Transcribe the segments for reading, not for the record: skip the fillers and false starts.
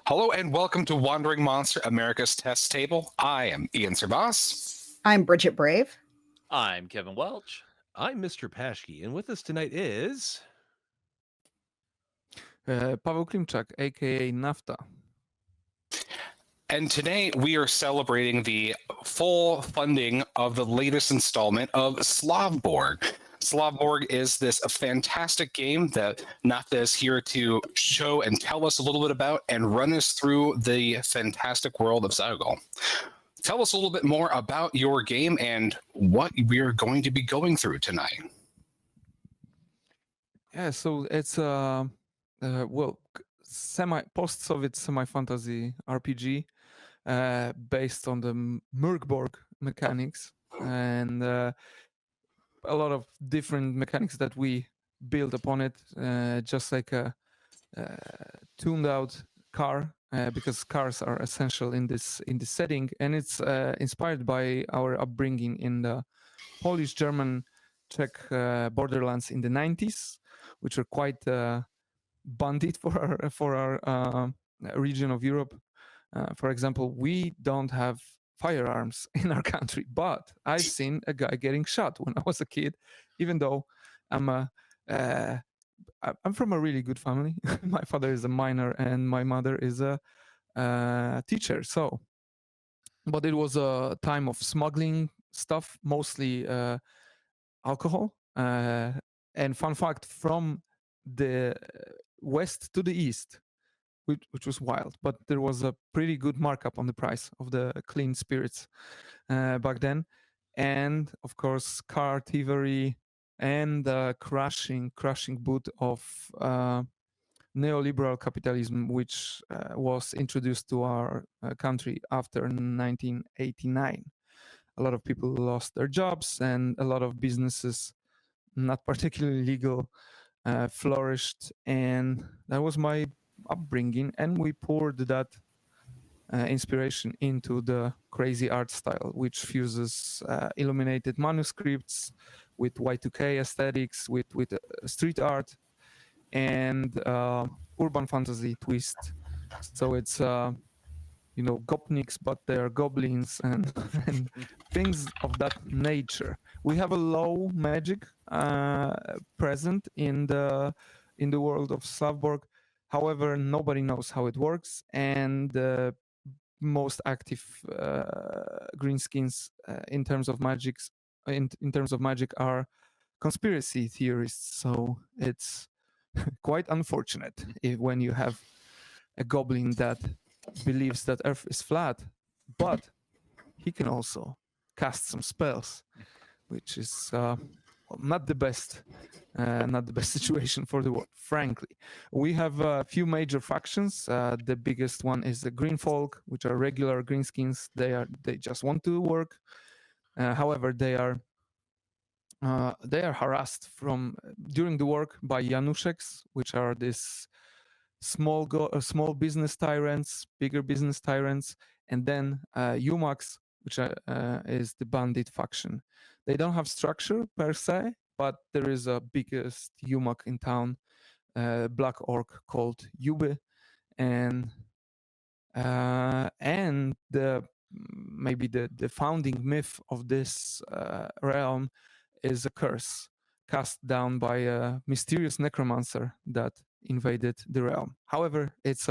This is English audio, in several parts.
Hello and welcome to Wandering Monster America's Test Table. I am Ian Servas. I'm Bridget Brave. I'm Kevin Welch. I'm Mr. Paschke, and with us tonight is Pawel Klimczak, aka Nafta. And today we are celebrating the full funding of the latest installment of Slavborg. Slavborg is this fantastic game that Nafta is here to show and tell us a little bit about and run us through the fantastic world of Zargol. Tell us a little bit more about your game and what we are going to be going through tonight. Yeah, so it's post-Soviet semi-fantasy RPG based on the MORK BORG mechanics and a lot of different mechanics that we build upon it, just like a tuned out car, because cars are essential in this setting, and it's inspired by our upbringing in the Polish, German, Czech borderlands in the 90s, which were quite bandit for our region of Europe. For example, we don't have firearms in our country, but I've seen a guy getting shot when I was a kid, even though I'm from a really good family. My father is a miner and my mother is a teacher. So, but it was a time of smuggling stuff, mostly alcohol. And fun fact, from the west to the east, which was wild, but there was a pretty good markup on the price of the clean spirits back then. And of course, car thievery and the crushing boot of neoliberal capitalism, which was introduced to our country after 1989. A lot of people lost their jobs and a lot of businesses, not particularly legal, flourished. And that was my upbringing, and we poured that inspiration into the crazy art style, which fuses illuminated manuscripts with Y2K aesthetics, with street art, and urban fantasy twist. So it's gopniks, but they're goblins and things of that nature. We have a low magic present in the world of Slavborg. However, nobody knows how it works, and the most active greenskins in terms of magic are conspiracy theorists. So it's quite unfortunate when you have a goblin that believes that Earth is flat, but he can also cast some spells, which is not the best situation for the world. Frankly, we have a few major factions. The biggest one is the Green Folk, which are regular greenskins. They just want to work. However, they are harassed during the work by Januszeks, which are this small business tyrants, bigger business tyrants, and then Umaks, which is the bandit faction. They don't have structure per se, but there is a biggest Umak in town, black orc called Yube, and maybe the founding myth of this realm is a curse cast down by a mysterious necromancer that invaded the realm. However, it's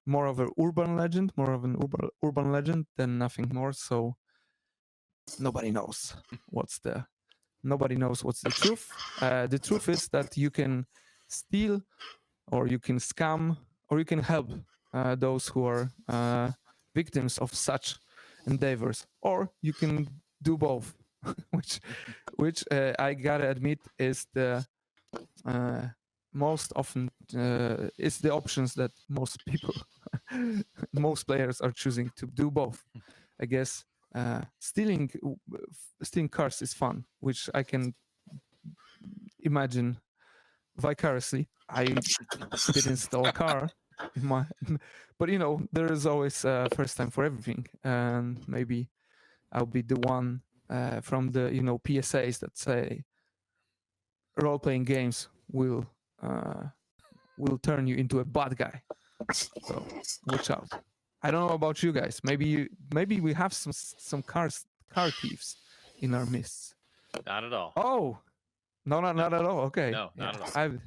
more of an urban legend than nothing more. So nobody knows what's the truth. The truth is that you can steal, or you can scam, or you can help those who are victims of such endeavors, or you can do both, which I gotta admit is the most often is the options that most people, most players are choosing to do both. I guess stealing cars is fun, which I can imagine vicariously. I didn't steal a car in my, but there is always a first time for everything, and maybe I'll be the one from the PSAs that say role-playing games will turn you into a bad guy. So watch out. I don't know about you guys. Maybe we have some car thieves in our midst. Not at all. Oh, no, not at all. Okay. No, not at all.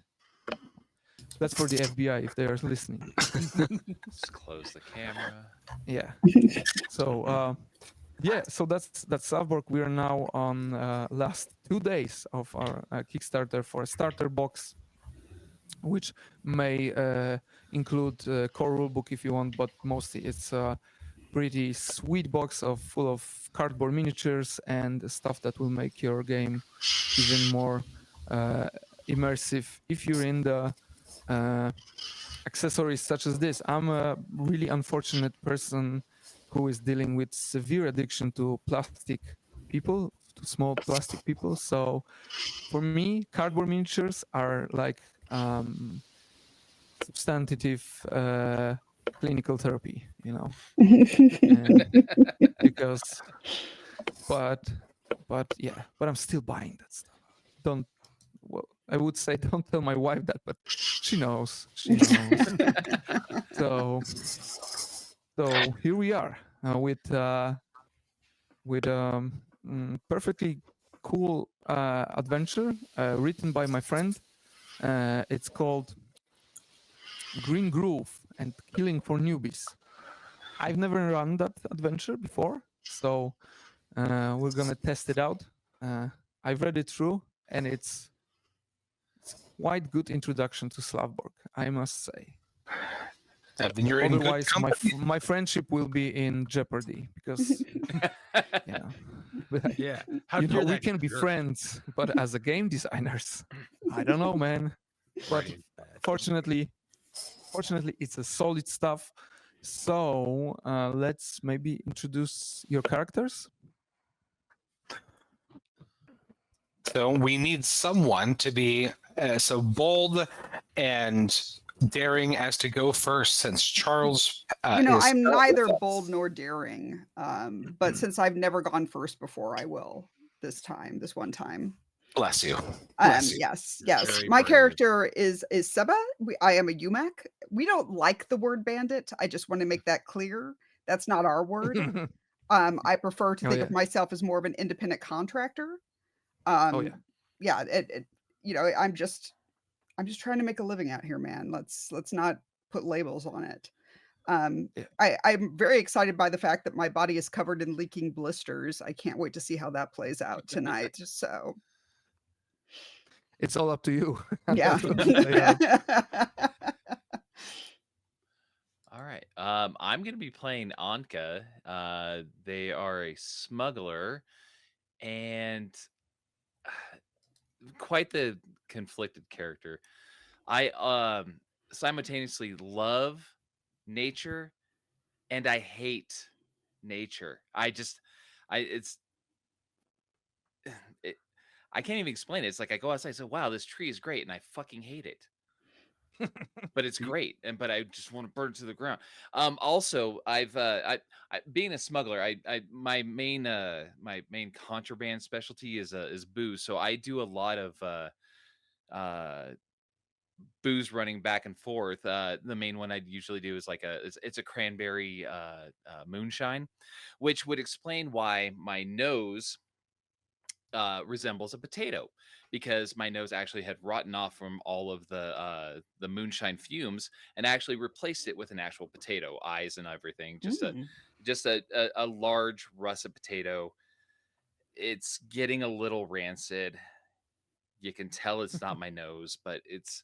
That's for the FBI if they are listening. Just close the camera. Yeah. So so that's Slavborg. We are now on last 2 days of our Kickstarter for a starter box, which may include core rulebook if you want, but mostly it's a pretty sweet box full of cardboard miniatures and stuff that will make your game even more immersive. If you're in the accessories such as this, I'm a really unfortunate person who is dealing with severe addiction to plastic people, to small plastic people. So for me, cardboard miniatures are like substantive clinical therapy, you know. And but I'm still buying that stuff. I would say don't tell my wife that, but she knows. So here we are with perfectly cool adventure written by my friend. It's called Green Groove and Killing for Newbies. I've never run that adventure before, so we're gonna test it out. I've read it through, and it's quite good introduction to Slavborg, I must say. Then you're in good Otherwise, company. my friendship will be in jeopardy because Yeah. How you know, dare we that can be jerk. friends, but as a game designers, I don't know, man. But Brain bad. fortunately, it's a solid stuff. So let's maybe introduce your characters. So we need someone to be so bold and daring as to go first, since Charles is I'm not neither with us. bold nor daring. But since I've never gone first before, I will this one time. Bless you. Bless you. Yes. Very My brave. character is Seba. I am a UMAC. We don't like the word bandit. I just want to make that clear. That's not our word. I prefer to Oh, think yeah. of myself as more of an independent contractor. Oh, yeah. I'm just trying to make a living out here, man. Let's not put labels on it. Yeah. I'm very excited by the fact that my body is covered in leaking blisters. I can't wait to see how that plays out tonight. So It's all up to you. yeah. All right. I'm going to be playing Anka. They are a smuggler and quite the conflicted character. I simultaneously love nature and I hate nature. I can't even explain it. It's like I go outside and say, wow, this tree is great. And I fucking hate it. But it's great. But I just want to burn it to the ground. Also, I've being a smuggler, my main contraband specialty is booze. So I do a lot of booze running back and forth. The main one I usually do is it's a cranberry moonshine, which would explain why my nose resembles a potato, because my nose actually had rotten off from all of the moonshine fumes, and actually replaced it with an actual potato, eyes and everything. Just a large russet potato. It's getting a little rancid. You can tell it's not my nose, but it's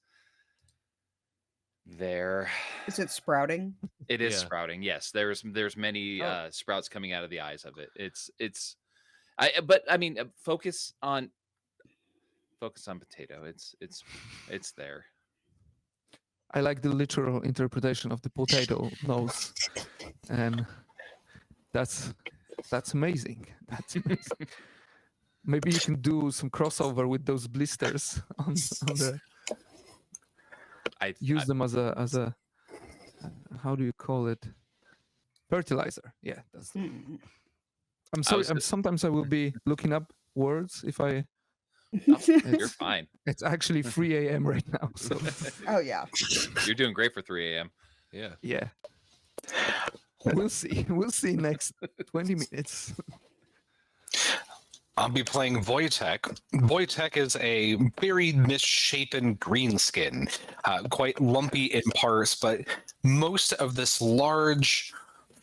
there. Is it sprouting? It is Yeah. sprouting. Yes, there's many Oh. sprouts coming out of the eyes of it. Focus on potato. It's there. I like the literal interpretation of the potato nose, and that's amazing. That's amazing. Maybe you can do some crossover with those blisters on the. Use them as a how do you call it? Fertilizer. Yeah, that's. I'm sorry. Sometimes I will be looking up words if I. You're fine. It's actually 3 a.m. right now, so. Oh yeah. You're doing great for 3 a.m. Yeah. Yeah. We'll see. We'll see next 20 minutes. I'll be playing Wojtek. Wojtek is a very misshapen greenskin, quite lumpy in parts, but most of this large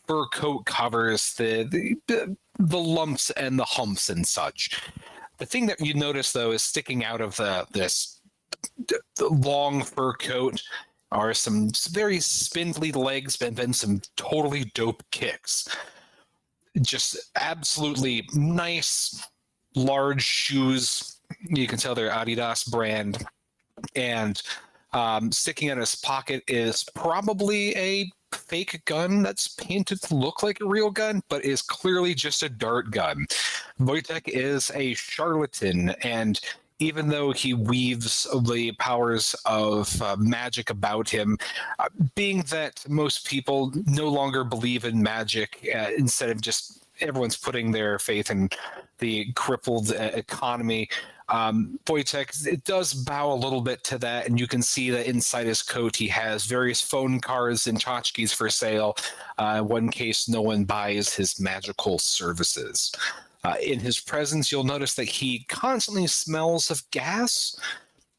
fur coat covers the lumps and the humps and such. The thing that you notice, though, is sticking out of the long fur coat are some very spindly legs and then some totally dope kicks. Just absolutely nice, large shoes. You can tell they're Adidas brand. And sticking in his pocket is probably a fake gun that's painted to look like a real gun, but is clearly just a dart gun. Wojtek is a charlatan, and even though he weaves the powers of magic about him, being that most people no longer believe in magic, instead of just everyone's putting their faith in the crippled economy, Wojtek, it does bow a little bit to that, and you can see that inside his coat he has various phone cards and tchotchkes for sale, one case no one buys his magical services. In his presence, you'll notice that he constantly smells of gas.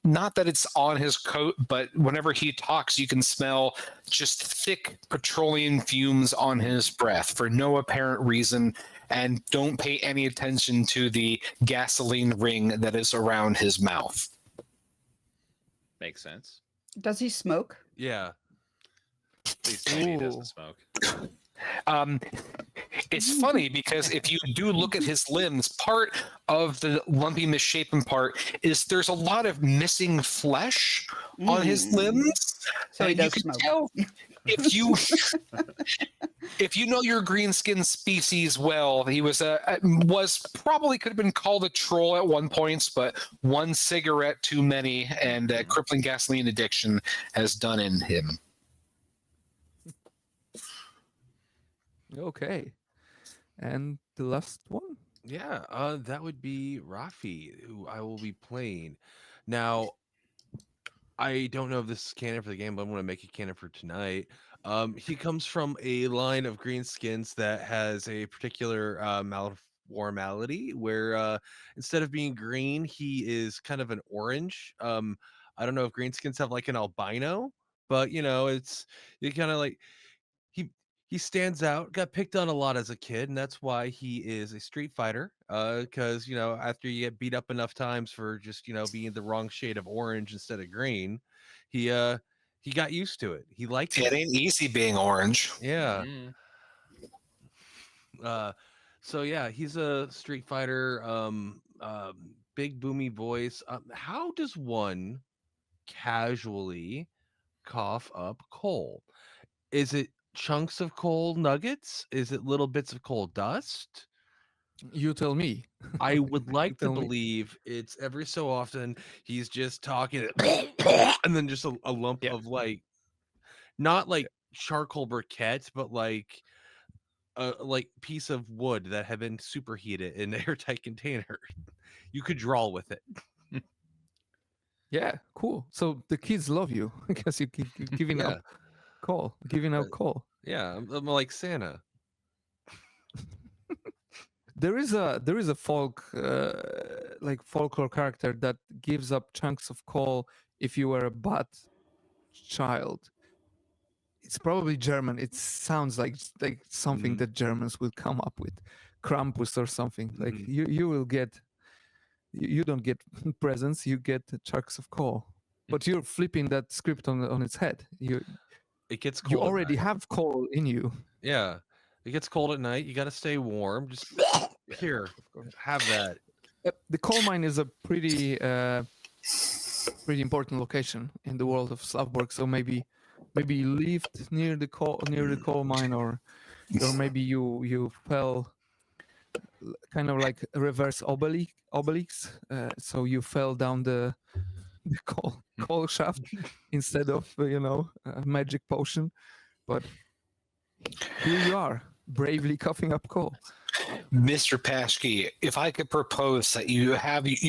Not that it's on his coat, but whenever he talks, you can smell just thick petroleum fumes on his breath for no apparent reason. And don't pay any attention to the gasoline ring that is around his mouth. Makes sense. Does he smoke? Yeah. Please tell me he Ooh. doesn't smoke. It's funny because if you do look at his limbs, part of the lumpy misshapen part is there's a lot of missing flesh on his limbs. So he And does you can smoke. tell if you know your greenskin species well, he was probably could have been called a troll at one point, but one cigarette too many and crippling gasoline addiction has done in him. Okay. And the last one? Yeah, that would be Rafi, who I will be playing. Now, I don't know if this is canon for the game, but I'm going to make it canon for tonight. He comes from a line of greenskins that has a particular malformality where instead of being green, he is kind of an orange. I don't know if greenskins have like an albino, but it's you kind of like he stands out. Got picked on a lot as a kid, and that's why he is a street fighter. Because after you get beat up enough times for just being the wrong shade of orange instead of green, he got used to it. He liked It it. ain't easy being orange. Yeah. Mm. So yeah, he's a street fighter. Big boomy voice. How does one casually cough up coal? Is it chunks of coal nuggets? Is it little bits of coal dust? You tell me. I would like to tell me. believe it's every so often he's just talking and then just a lump Yeah. of like not like charcoal briquette, but like a piece of wood that had been superheated in an airtight container. You could draw with it. Yeah, cool. So the kids love you because you keep giving Yeah. up coal, giving out coal. Yeah, I'm like Santa. There is a folklore character that gives up chunks of coal if you were a bad child. It's probably German. It sounds like something Mhm. that Germans would come up with, Krampus or something. Like Mhm. you will get, you don't get presents, you get chunks of coal. But you're flipping that script on its head. It gets cold. You at already night. have coal in you. Yeah. It gets cold at night. You got to stay warm. Just here, have that. The coal mine is a pretty important location in the world of Slavborg. So maybe you lived near the coal mine, or maybe you fell kind of like a reverse Obelix. So you fell down the coal shaft instead of a magic potion. But here you are, bravely coughing up coal. Mr. Paschke, if I could propose that you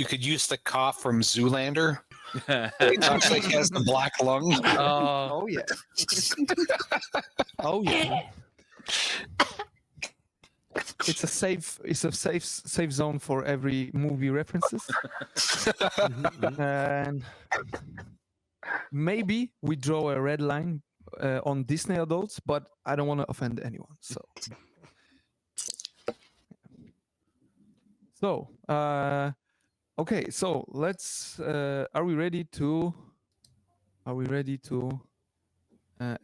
could use the cough from Zoolander, It actually has the black lung. Oh, Oh yeah. Oh yeah. It's a safe zone for every movie references. And maybe we draw a red line on Disney adults, but I don't want to offend anyone. So okay, so let's are we ready to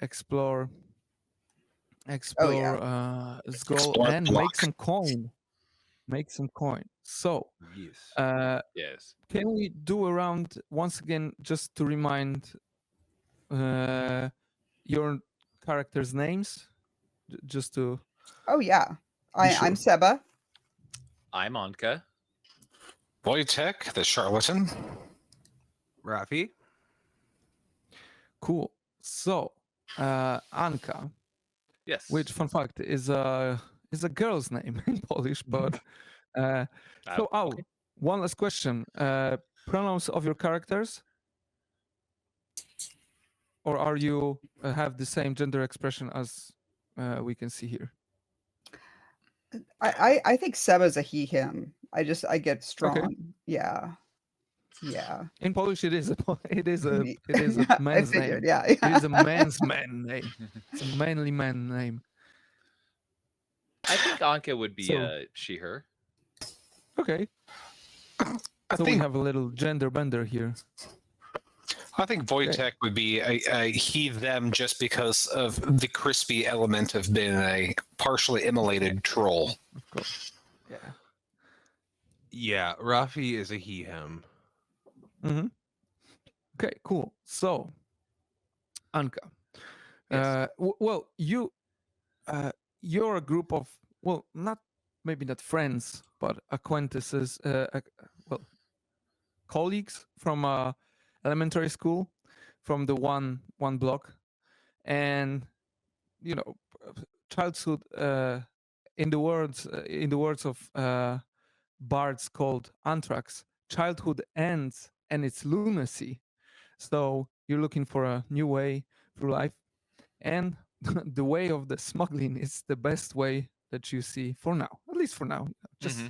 explore this goal Explore and block. make some coin. So Yes. yes. can we do a round once again just to remind your characters' names? Just to Oh yeah. I'm sure. Seba. I'm Anka. Wojtek, the charlatan. Rafi. cool. So Anka, Yes. which fun fact is a girl's name in Polish, but so okay. one last question. Pronouns of your characters, or are you have the same gender expression as we can see here? I think Seba's a he him. I get strong. Yeah. Yeah. In Polish, it is a Me- I man's figured, name. yeah. It is a man's man name. It's a manly man name. I think Anka would be So- she, her. Okay. I So we think have a little gender bender here. Wojtek would be a he them just because of the crispy element of being a partially immolated troll. Of course. Yeah. Yeah, Rafi is a he him. Mm-hmm. Okay, cool. So, Anka, Yes. well, you're a group of maybe not friends, but acquaintances, well, colleagues from elementary school, from the one block, and childhood. In the words of bards called Anthrax, childhood ends and it's lunacy. So you're looking for a new way through life, and the way of the smuggling is the best way that you see for now, at least for now. Just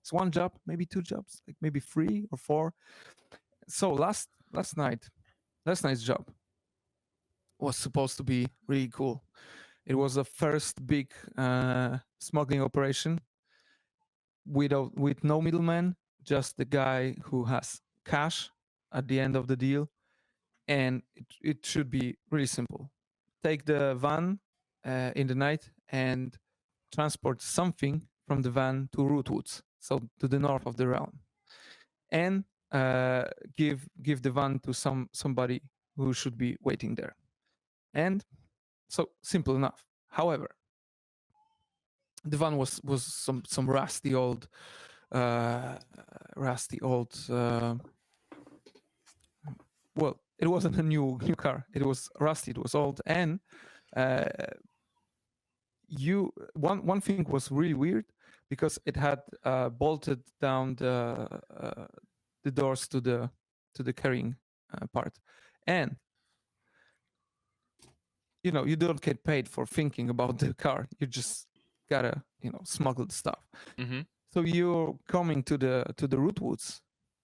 it's one job, maybe two jobs, like maybe 3 or 4. So last night's job was supposed to be really cool. It was the first big smuggling operation with no middleman, just the guy who has cash at the end of the deal. And it should be really simple. Take the van in the night and transport something from the van to Rootwoods, so to the north of the realm, and give the van to somebody who should be waiting there. And so simple enough. However, the van was some rusty old well, it wasn't a new car. It was rusty. It was old, and one thing was really weird because it had bolted down the doors to the carrying part, and you don't get paid for thinking about the car. You just gotta smuggle the stuff. Mm-hmm. So you're coming to the Rootwoods,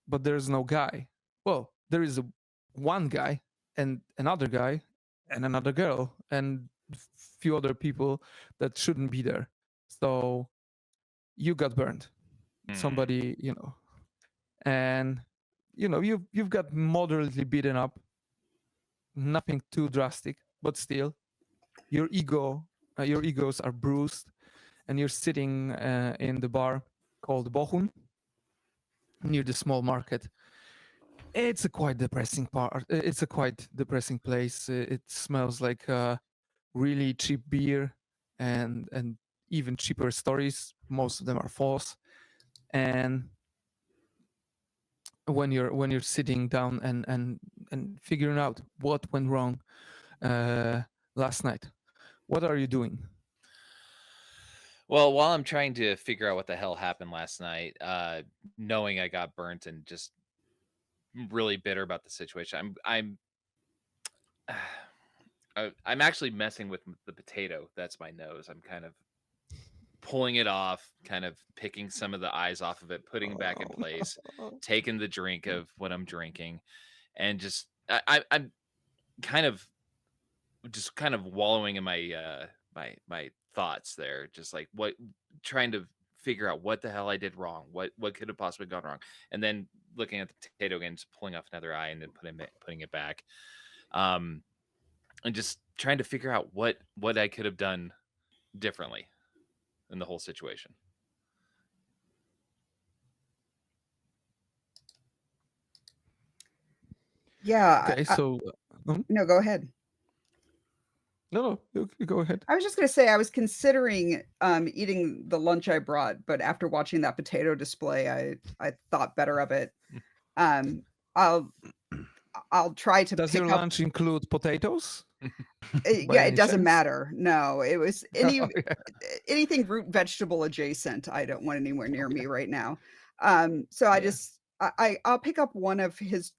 but there's no guy. Well, there is one guy and another guy and another girl and a few other people that shouldn't be there. So you got burned. Somebody, and you've got moderately beaten up. Nothing too drastic, but still, your egos are bruised, and you're sitting in the bar called Bochum near the small market. It's a quite depressing part. It's a quite depressing place. It smells like really cheap beer and even cheaper stories. Most of them are false. And when you're sitting down and figuring out what went wrong last night, what are you doing? Well, while I'm trying to figure out what the hell happened last night, knowing I got burnt and just really bitter about the situation. I'm actually messing with the potato. That's my nose. I'm kind of pulling it off, kind of picking some of the eyes off of it, putting it back in place, taking the drink of what I'm drinking, and just I'm kind of wallowing in my my thoughts there, just like trying to figure out what the hell I did wrong, what could have possibly gone wrong, and then looking at the potato again, just pulling off another eye and then putting it back, and just trying to figure out what I could have done differently in the whole situation. Yeah. Okay, so No, go ahead. no, you go ahead. I was just going to say I was considering eating the lunch I brought, but after watching that potato display, I thought better of it. I'll try to Does pick your up. lunch include potatoes? By Yeah, any it doesn't chance? matter. No, it was Yeah. anything root vegetable adjacent. I don't want anywhere near me right now. So I'll pick up one of his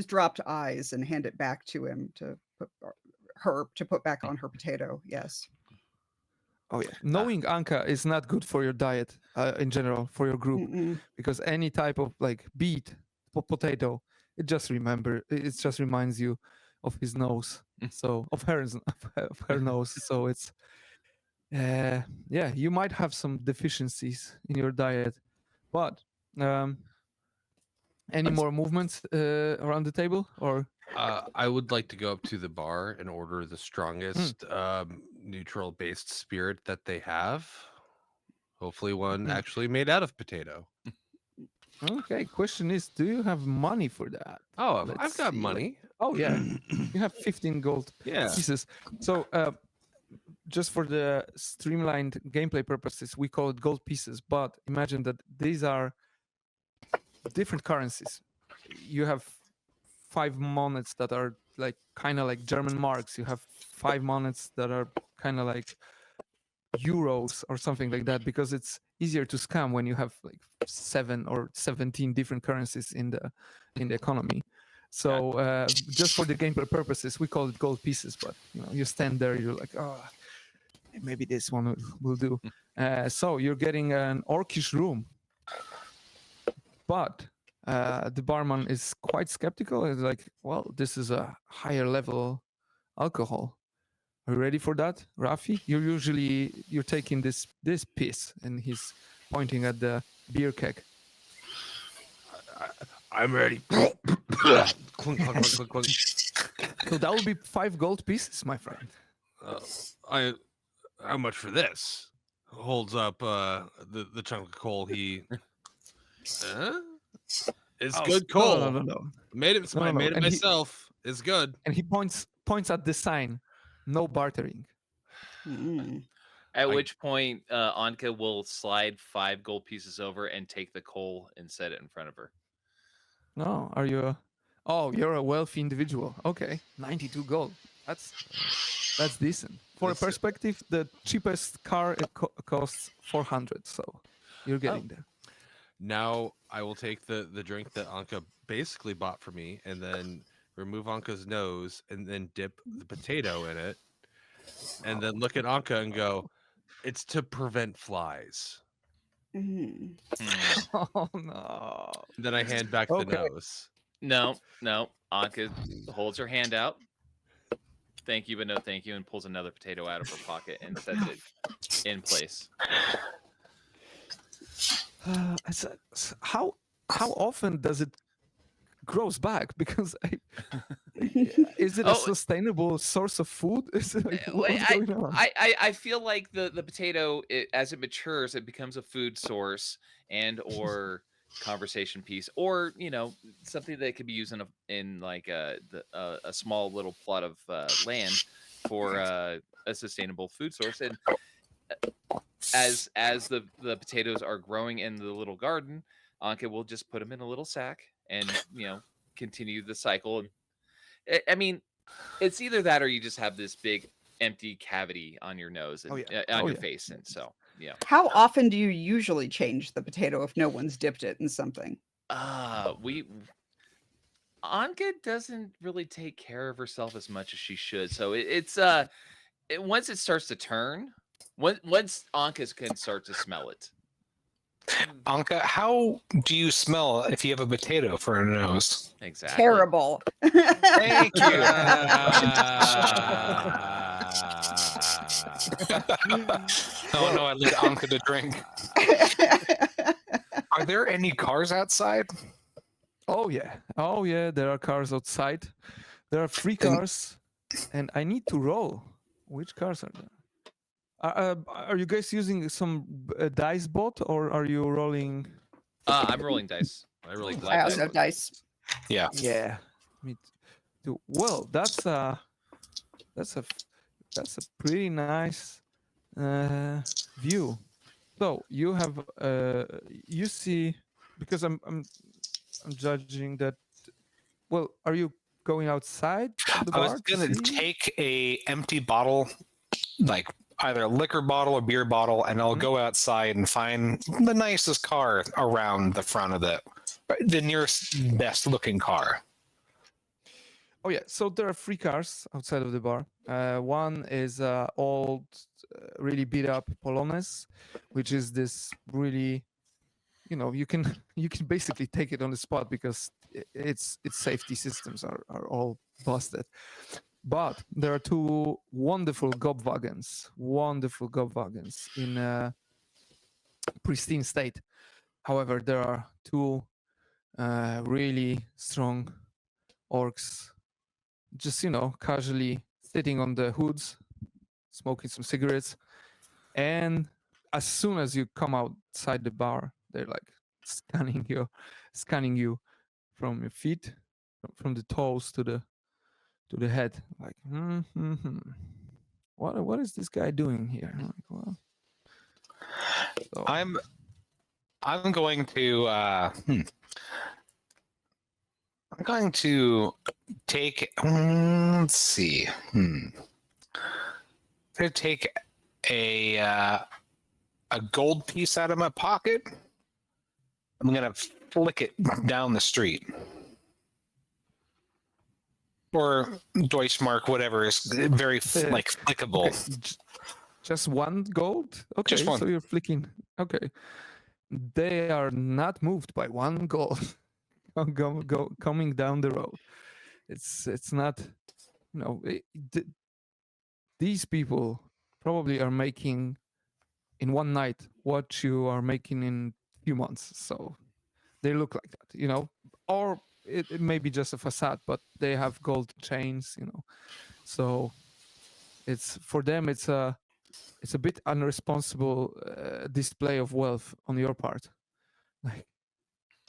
dropped eyes and hand it back to him to put back on her potato. Yes. Oh yeah. Knowing Anka is not good for your diet in general, for your group, Mm-mm. because any type of like beet, potato, it just reminds you of his nose. So of her nose. So it's yeah, you might have some deficiencies in your diet, but any more movements around the table, or I would like to go up to the bar and order the strongest neutral based spirit that they have. Hopefully one actually made out of potato. okay, question is, do you have money for that? Oh, Let's I've got see, money. Oh yeah, you have 15 gold Yeah. pieces. So just for the streamlined gameplay purposes, we call it gold pieces, but imagine that these are different currencies. You have 5 monets that are like kind of like German marks. You have 5 monets that are kind of like euros or something like that, because it's easier to scam when you have like 7 or 17 different currencies in the economy. So just for the gameplay purposes, we call it gold pieces. But you stand there, you're like, oh, maybe this one will do. So you're getting an orcish room, but the barman is quite skeptical. He's like, well, this is a higher level alcohol. Are you ready for that, Rafi? You're taking this piece, and he's pointing at the beer keg. I'm ready. Clunk, clunk, clunk, clunk, clunk. So that would be 5 gold pieces, my friend. How much for this? Holds up the chunk of coal. He it's good coal. No. Made it myself. It's good. And he points at the sign, no bartering. At which point, Anka will slide 5 gold pieces over and take the coal and set it in front of her. No, are you? You're a wealthy individual. Okay, 92 gold. That's decent. For a perspective, the cheapest car costs 400. So you're getting there. Now I will take the drink that Anka basically bought for me, and then remove Anka's nose, and then dip the potato in it, and then look at Anka and go, "It's to prevent flies." Oh no! Then I hand back the nose. No. Anka holds her hand out. Thank you, but no thank you, and pulls another potato out of her pocket and sets it in place. How often does it grows back? Because is it a sustainable source of food? Is it like, what's going on? I feel like the potato, as it matures, it becomes a food source and or conversation piece, or something that could be used in like a small little plot of land for a sustainable food source. And as the potatoes are growing in the little garden, Anka will just put them in a little sack and continue the cycle. And I mean, it's either that or you just have this big empty cavity on your nose and on your face, and so How often do you usually change the potato if no one's dipped it in something? Anka doesn't really take care of herself as much as she should. So once it starts to turn, once Anka can start to smell it. Anka, how do you smell if you have a potato for a nose? Exactly. Terrible. Thank you. Oh no, I let Anka to drink. Are there any cars outside? Oh yeah, there are cars outside. There are 3 cars, and I need to roll. Which cars are there? Are you guys using some dice bot, or are you rolling? I'm rolling dice. I roll I live also dice. have dice. Yeah. Yeah, me too. Well, that's a pretty nice view. So you have you see, because I'm judging that. Well, are you going outside of the I was bar to gonna see? take a empty bottle, like either a liquor bottle or beer bottle, and I'll go outside and find the nicest car around the front of the nearest best looking car. Oh yeah, so there are 3 cars outside of the bar. One is old, really beat up Polones, which is this really, you can you can basically take it on the spot because its safety systems are all busted. But there are 2 wonderful Gobwagons in pristine state. However, there are 2 really strong orcs, just casually sitting on the hoods, smoking some cigarettes, and as soon as you come outside the bar, they're like scanning you from your feet, from the toes to the head, like what is this guy doing here? I'm like, well, so, I'm going to I'm going to take let's see. I'm gonna take a gold piece out of my pocket. I'm gonna flick it down the street. Or Deutschmark, whatever is very like flickable. okay, just 1 gold. Okay, Just 1. so you're flicking. Okay, they are not moved by 1 gold coming down the road. It's not, these people probably are making in one night what you are making in a few months. So they look like that, or it may be just a facade, but they have gold chains, So it's for them, it's a bit unresponsible display of wealth on your part. Like,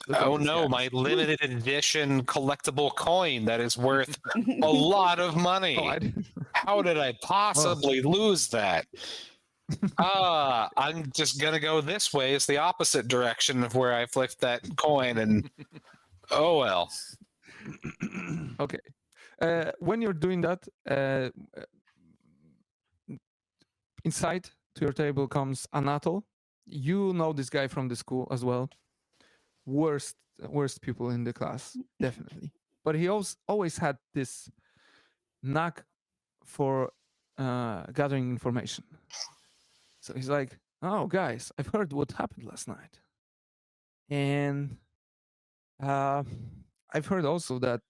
look at Oh these no, guys. my limited edition collectible coin that is worth a lot of money. Oh, I didn't. How did I possibly lose that? I'm just gonna go this way. It's the opposite direction of where I flipped that coin, and oh well. Okay. When you're doing that, inside to your table comes Anatol. You know this guy from the school as well. Worst people in the class, definitely. But he always had this knack for gathering information. So he's like, "Oh, guys, I've heard what happened last night, and I've heard also that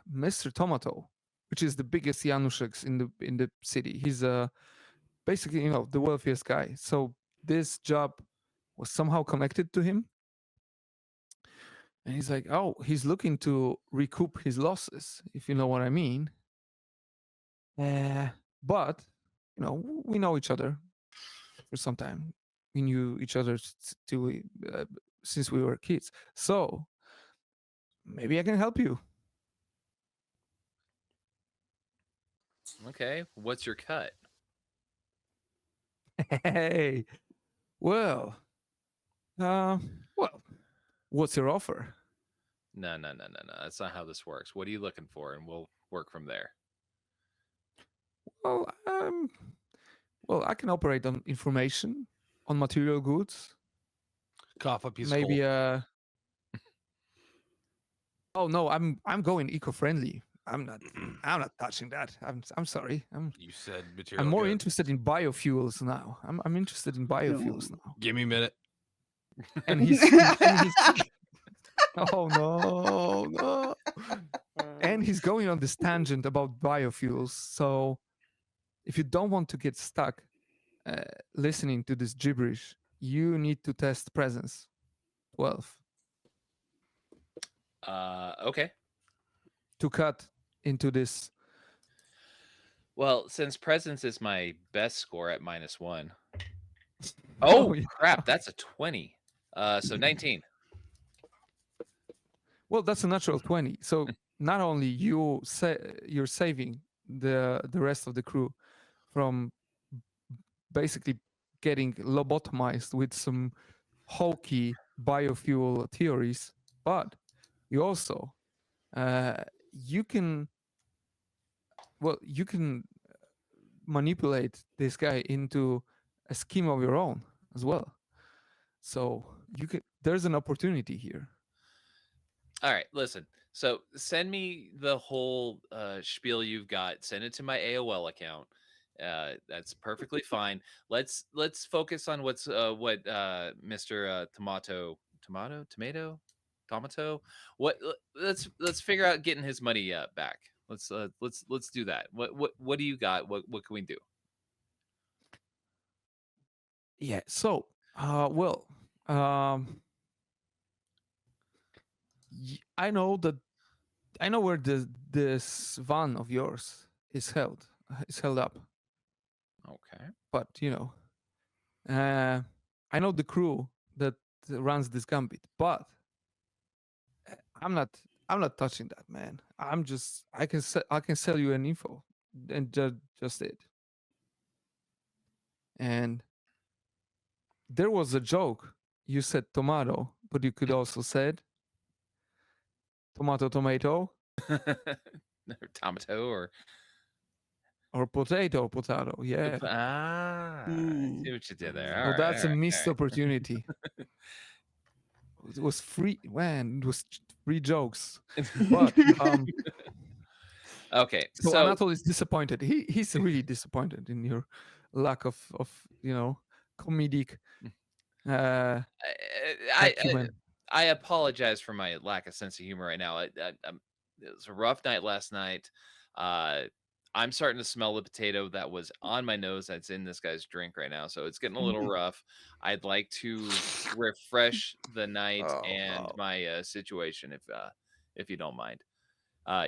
Mr. Tomato, which is the biggest Januszeks in the city, he's basically the wealthiest guy. So this job was somehow connected to him." And he's like, "Oh, he's looking to recoup his losses, if you know what I mean. But we know each other for some time. We knew each other since we were kids. So maybe I can help you." Okay, what's your cut? Hey, well, what's your offer? No. That's not how this works. What are you looking for? And we'll work from there. Well, I can operate on information, on material goods. Cough up his Maybe skull. Oh no, I'm going eco-friendly. I'm not touching that. I'm sorry. You said material. I'm more good. interested in biofuels now. I'm interested in biofuels now. Give me a minute. And he's oh no. And he's going on this tangent about biofuels. So if you don't want to get stuck listening to this gibberish, you need to test presence 12 Okay. to cut into this. Well, since presence is my best score at -1. Oh, Oh, yeah. crap, that's a 20. So 19. Well, that's a natural 20. So not only you're saving the rest of the crew from basically getting lobotomized with some hokey biofuel theories, but you also you can manipulate this guy into a scheme of your own as well. So there's an opportunity here. All right, listen. So send me the whole spiel you've got. Send it to my AOL account. That's perfectly fine. Let's focus on what Mr. Tomato. Let's figure out getting his money back. Let's do that. What do you got? What can we do? Yeah. So, I know where this van of yours is held up. Okay. But I know the crew that runs this gambit, but I'm not touching that, man. I can sell you an info, and just it. And there was a joke. You said tomato, but you could also said tomato, Tomato or potato. Yeah. I see what you did there. So All right, that's all a right, missed all right. opportunity. It was free, man. It was free jokes. But Okay, so so Anatol is disappointed. He's really disappointed in your lack of comedic acumen. I apologize for my lack of sense of humor right now. It was a rough night last night. I'm starting to smell the potato that was on my nose that's in this guy's drink right now, so it's getting a little rough. I'd like to refresh the night Oh, and no. my situation, if you don't mind.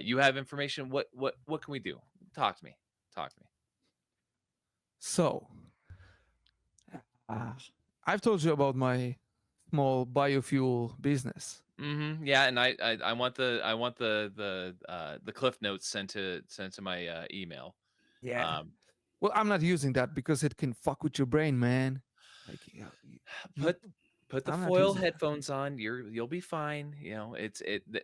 You have information. What can we do? Talk to me. So I've told you about my small biofuel business. Yeah, and I want the cliff notes sent to my email. Yeah. Well, I'm not using that because it can fuck with your brain, man. Like, Put the I'm not foil using that. headphones on. You'll be fine. You know,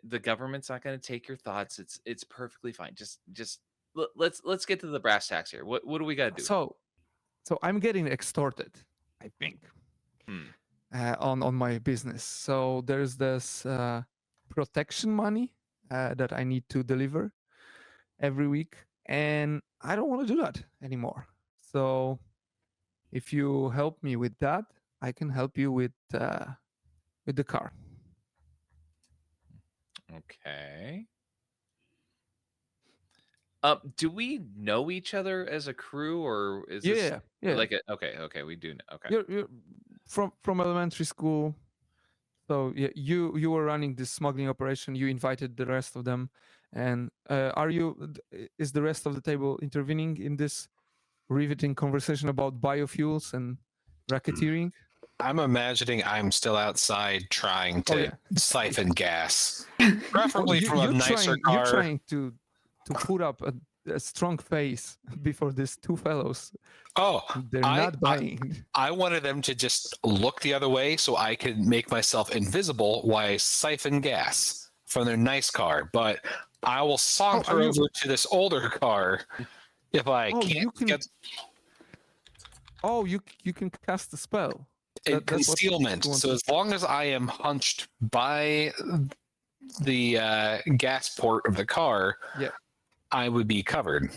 the government's not going to take your thoughts. It's perfectly fine. Just let's get to the brass tacks here. What do we got to do? So I'm getting extorted, I think, on my business. So there's this protection money that I need to deliver every week, and I don't want to do that anymore. So if you help me with that, I can help you with the car. Okay. Do we know each other as a crew, or is this Yeah. like okay, we do know. Okay. You're from elementary school. So yeah, you were running this smuggling operation. You invited the rest of them, and is the rest of the table intervening in this riveting conversation about biofuels and racketeering? I'm imagining I'm still outside trying to siphon gas, preferably from a nicer car. You're trying to put up a strong face before these two fellows. Oh, they're not buying. I wanted them to just look the other way so I could make myself invisible while I siphon gas from their nice car. But I will saunter over to this older car if I can't get. Oh, you can cast the spell. Concealment. So as long as I am hunched by the gas port of the car, Yeah. I would be covered.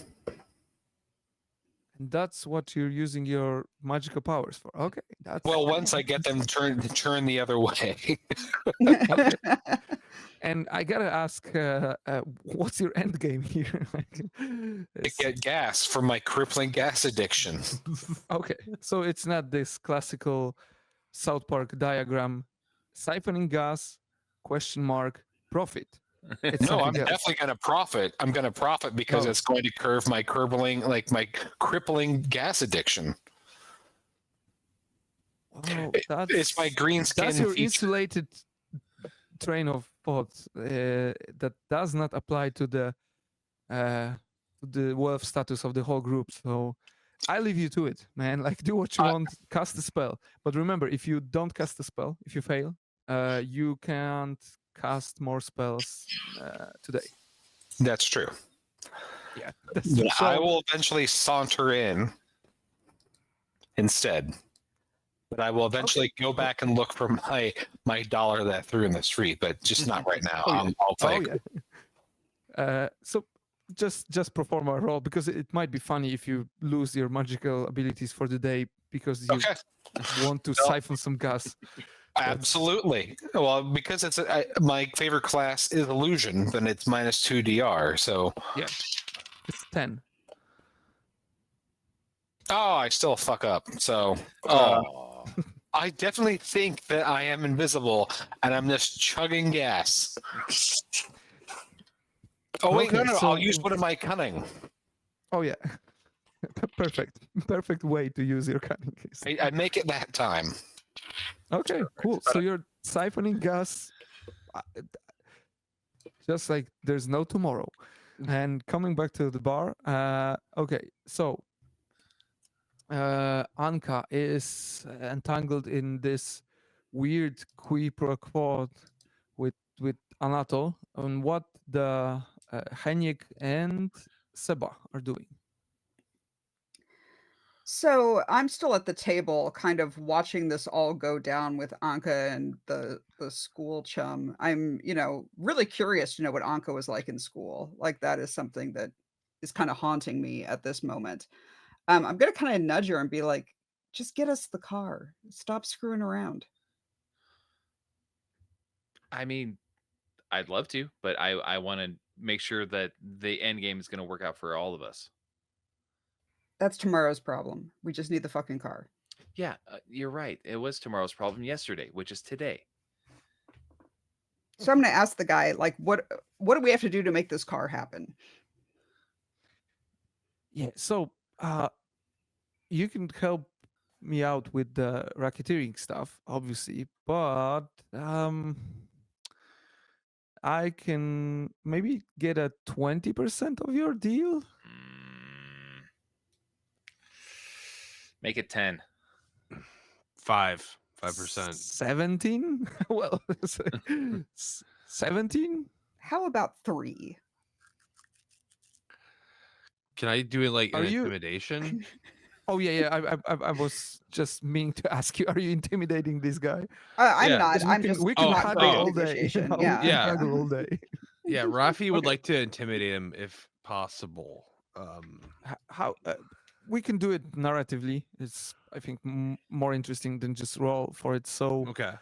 And that's what you're using your magical powers for. Okay, that's Well, once I get them to turn the other way. And I gotta ask, what's your end game here? I It's- get gas from my crippling gas addiction. okay, so it's not this classical South Park diagram: siphoning gas, question mark, profit. It's No, I'm something else. definitely going to profit. I'm going to profit because Oh. it's going to curb my crippling gas addiction. Oh, It's my green skin That's your feature. insulated train of thought that does not apply to the wealth status of the whole group. So I leave you to it, man. Like, do what you want, cast the spell. But remember, if you don't cast the spell, if you fail, you can't cast more spells today. That's true. Yeah, that's But true. I So- will eventually saunter in instead. But I will eventually go back and look for my dollar that I threw in the street, but just not right now. Oh, yeah. I'll play. Oh yeah. So just perform a roll, because it might be funny if you lose your magical abilities for the day because you Okay, want to No. siphon some gas. absolutely. Well, because it's my favorite class is illusion, then it's -2 DR. So, It's 10. oh, I still fuck up. So, Oh, I definitely think that I am invisible, and I'm just chugging gas. Oh wait, Okay, no, so- I'll use one of my cunning. Oh yeah. Perfect way to use your cunning case. I make it that time. Okay, cool. So you're siphoning gas uh, just like there's no tomorrow. And coming back to the bar, okay, so Anka is entangled in this weird qui pro quo with Anatol on what the Henyek and Seba are doing. So I'm still at the table, kind of watching this all go down with Anka and the school chum. I'm, really curious to know what Anka was like in school. Like, that is something that is kind of haunting me at this moment. I'm gonna kind of nudge her and be like, "Just get us the car. Stop screwing around." I mean, I'd love to, but I want to make sure that the end game is going to work out for all of us. That's tomorrow's problem. We just need the fucking car. Yeah, you're right. It was tomorrow's problem yesterday, which is today. So I'm gonna ask the guy, like, what do we have to do to make this car happen? Yeah, so you can help me out with the racketeering stuff, obviously, but I can maybe get a 20% of your deal. Make it 10. 5%. 17? Well, 17? How about 3? Can I do it like Are an you- intimidation? Oh yeah. I was just meaning to ask you: are you intimidating this guy? I'm Yeah, not. 'Cause I'm just we can oh, not haggle great at all day. negotiation. We Yeah. can Yeah. haggle all day. Yeah, Rafi would Okay. like to intimidate him if possible. How we can do it narratively? It's, I think, more interesting than just roll for it. So, Okay.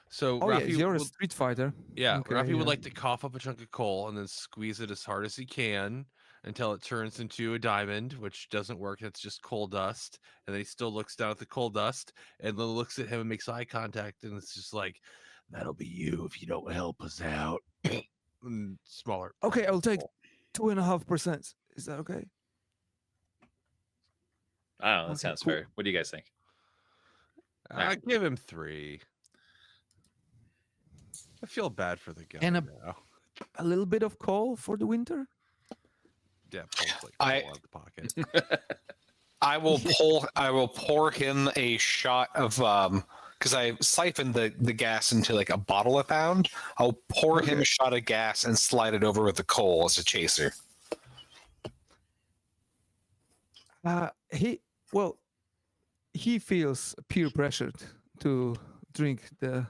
So oh yeah, Rafi you're a would, street fighter. yeah, Okay, Rafi yeah. would like to cough up a chunk of coal and then squeeze it as hard as he can until it turns into a diamond, which doesn't work. It's just coal dust. And then he still looks down at the coal dust and then looks at him and makes eye contact. And it's just like, that'll be you if you don't help us out. And smaller. Okay, I'll take 2.5%. Is that okay? I don't know. That Okay, sounds cool. fair. What do you guys think? I give him 3. I feel bad for the guy And now. A little bit of coal for the winter. Yeah, pulls like I- coal out of the pocket. I will pour him a shot of because I siphoned the gas into like a bottle I found. I'll pour him a shot of gas and slide it over with the coal as a chaser. He feels peer pressured to drink the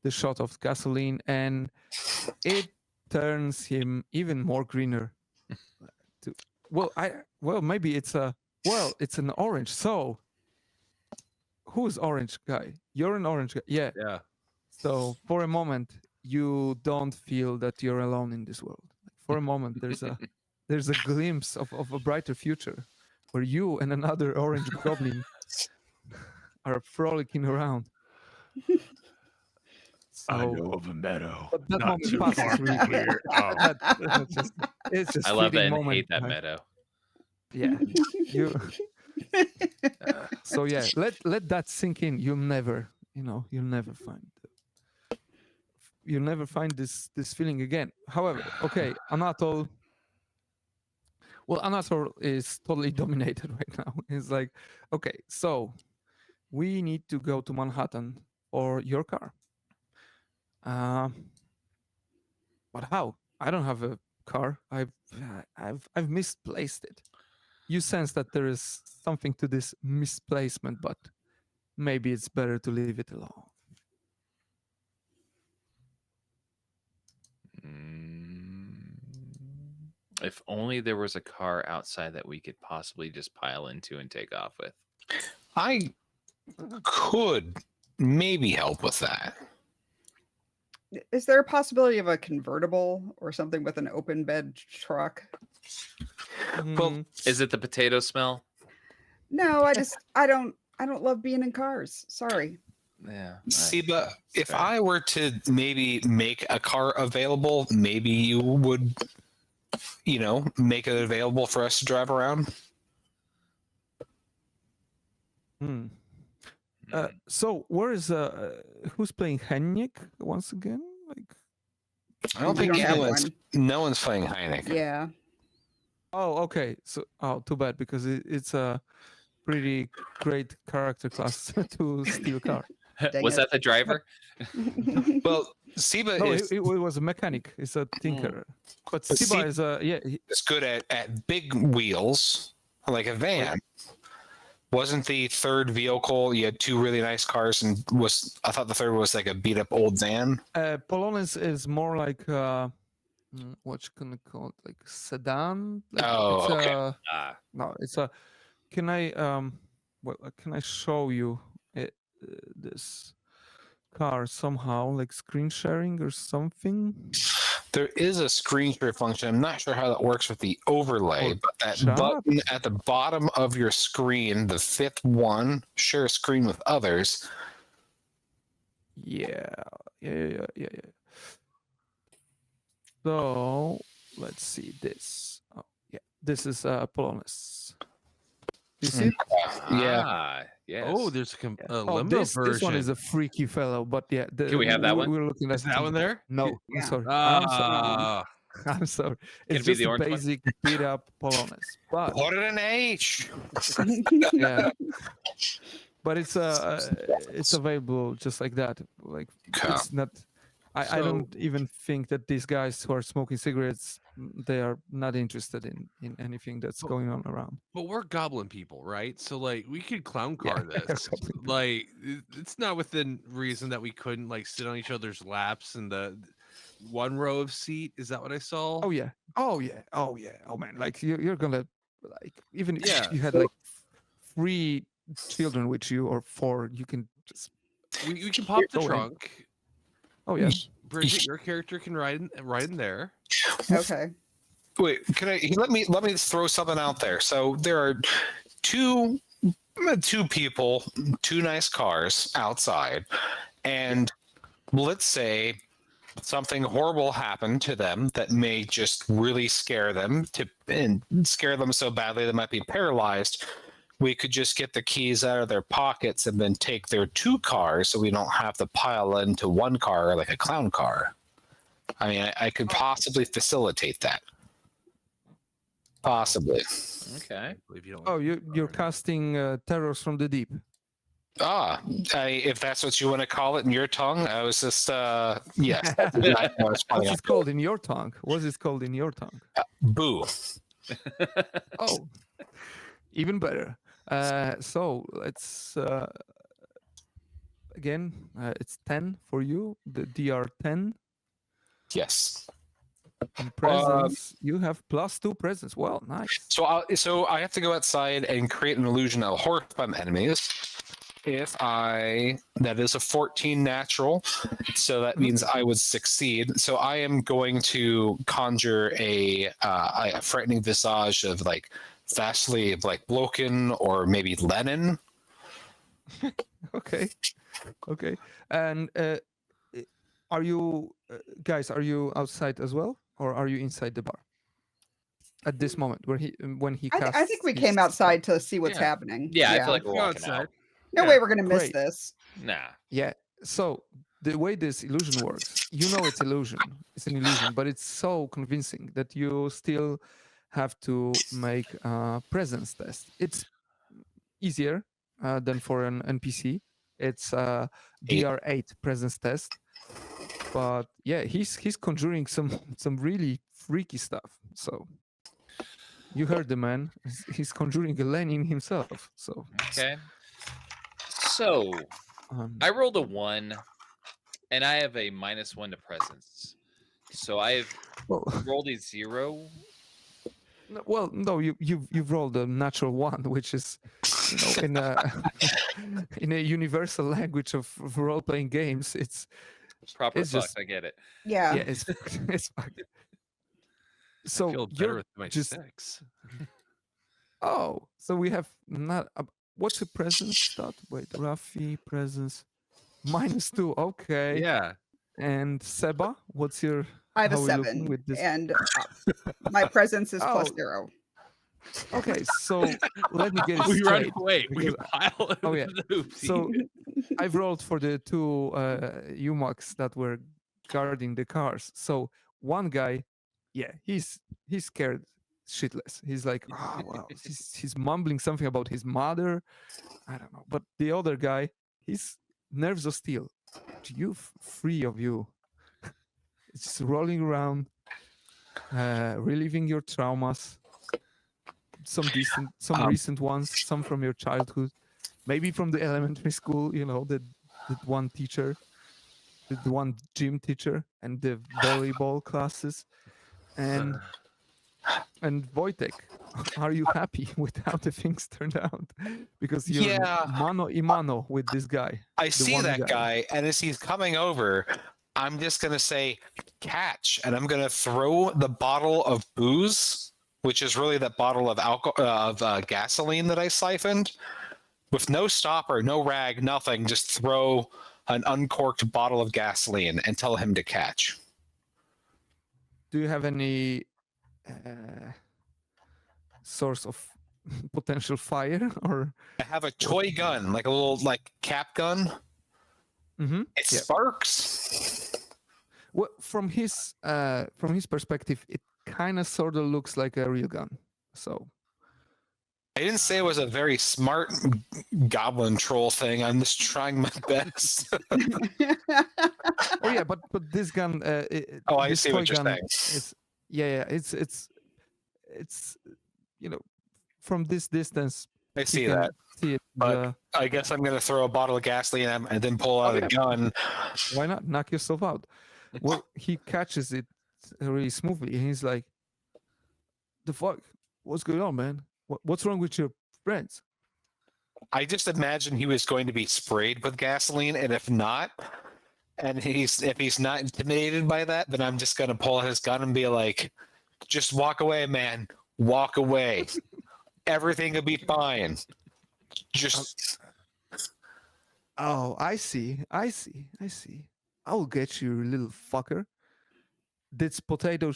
the shot of gasoline, and it turns him even more greener. Maybe it's an orange. So who's orange guy? You're an orange guy. Yeah. Yeah. So for a moment, you don't feel that you're alone in this world. For a moment, there's a glimpse of a brighter future where you and another orange goblin are frolicking around. I So, know of a meadow. but that not moment too passes far really from quick. here. Oh. It's just I love fleeting and moment. hate that meadow. Yeah. You. So yeah, let that sink in. You'll never find this feeling again. However, okay, Anatol. Well, Anatol is totally dominated right now. It's like, okay, so we need to go to Manhattan for your car. But how? I don't have a car. I've misplaced it. You sense that there is something to this misplacement, but maybe it's better to leave it alone. If only there was a car outside that we could possibly just pile into and take off with. I could maybe help with that. Is there a possibility of a convertible or something with an open bed truck? Well, Is it the potato smell? No, I don't love being in cars. Sorry. Yeah. Siba, if I were to maybe make a car available, maybe you would, make it available for us to drive around. So where is who's playing Henrik once again? Like, I don't We think don't have no one's playing Heineck. Yeah. oh, okay. So too bad, because it's a pretty great character class to steal car. Was that the driver? Well, Siba No, is it was a mechanic. It's a tinkerer. But Siba is a good at big wheels, like a van. Wasn't the third vehicle? You had two really nice cars, and I thought the third was like a beat up old van. Polonez is more like what you can call it, like sedan. Like okay. No, it's a. Can I can I show you this car somehow, like screen sharing or something? There is a screen share function. I'm not sure how that works with the overlay, but that button at the bottom of your screen, the fifth one, share screen with others. Yeah. So let's see this. Oh, yeah, this is Polonez. You see it? Yeah. Yes. Oh, there's a limo this version. one is a freaky fellow, but yeah. Can we have that one? We're looking at Is that one there? No, Yeah. I'm sorry. Ah, I'm sorry. Can It's it be just the a orange one? basic beat up Polonez. But Put it in H. yeah. But it's available just like that. Like it's not. I don't even think that these guys who are smoking cigarettes, they are not interested in anything that's going on around. but we're goblin people, right? So like we could clown car Yeah, this. goblin people. Like it's not within reason that we couldn't like sit on each other's laps in the one row of seat. Is that what I saw? Oh yeah. Oh man, like you're gonna, like, even if Yeah. you had like 3 children with you or 4, you can just. We can pop the Go in. trunk. Oh yeah. Bridget, your character can ride in there. Okay. Wait, let me throw something out there. So there are two people, 2 nice cars outside, and let's say something horrible happened to them that may just really scare them so badly they might be paralyzed. We could just get the keys out of their pockets and then take their 2 cars, so we don't have to pile into one car like a clown car. I mean, I could possibly facilitate that. Possibly. Okay. Oh, you're casting terrors from the deep. If that's what you want to call it in your tongue, I was just yes. What's it called in your tongue? What's it called in your tongue? Boo. Oh, even better. So let's again, it's 10 for you. The DR 10 Yes. and presence. You have +2 presence. Well, nice. So I have to go outside and create an illusion of horrifying enemies. That is a 14 natural, so that means I would succeed. So I am going to conjure a frightening visage of like Vasily like Blokin or maybe Lenin. Okay. And are you guys? Are you outside as well, or are you inside the bar at this moment when he casts? I think we his came outside to see what's Yeah. happening. Yeah, I feel like we're Go walking outside. out. No yeah, way we're gonna miss great. this. Nah. Yeah. So the way this illusion works, it's illusion. It's an illusion, but it's so convincing that you still have to make a presence test. It's easier than for an NPC. It's a DR8 presence test. But yeah, he's conjuring some really freaky stuff. So you heard the man. He's conjuring a Lenin himself. So Okay. So I rolled a 1, and I have a -1 to presence. So I've well, rolled a 0. no, you've rolled a natural 1, which is in a in a universal language of role-playing games, it's Proper It's fucked. just- I get it. Yeah. yeah, it's fucked. So Feel better you're with my just 6. so we have not what's a presence stat? Wait, Rafi presence -2. Okay. Yeah. And Seba, what's your I have a how we looking 7, with this? and my presence is Oh. +0. Okay, so let me get it We run straight. away. We because pile oh, yeah. the oopsie. So I've rolled for the 2 UMACs that were guarding the cars. So one guy, yeah, he's scared shitless. He's like, oh wow, he's mumbling something about his mother. I don't know. But the other guy, he's nerves of steel. You free of you. It's just rolling around, reliving your traumas. Some recent ones, some from your childhood, maybe from the elementary school. The one teacher, the one gym teacher, and the volleyball classes, and Wojtek, are you happy with how the things turned out? Because you're Yeah. mano y mano with this guy. I the see one that guy, and as he's coming over, I'm just gonna say catch, and I'm gonna throw the bottle of booze, which is really that bottle of gasoline that I siphoned, with no stopper, no rag, nothing. Just throw an uncorked bottle of gasoline and tell him to catch. Do you have any source of potential fire or? I have a toy gun, like a little cap gun. Mm-hmm. It Yeah. sparks. Well, from his perspective, it kind of sort of looks like a real gun. So I didn't say it was a very smart goblin troll thing. I'm just trying my best. oh yeah, but this gun. Oh, I this see what toy you're gun saying. is it's from this distance. I you see can that. See it. But I guess I'm gonna throw a bottle of gasoline and then pull out yeah. a gun. Why not knock yourself out? Well, he catches it really smoothly, and he's like, "The fuck? What's going on, man? What's wrong with your friends?" I just imagine he was going to be sprayed with gasoline, and if not, if he's not intimidated by that, then I'm just gonna pull out his gun and be like, "Just walk away, man. Walk away. Everything will be fine. Just." Oh, I see. I'll get you, little fucker. This potato.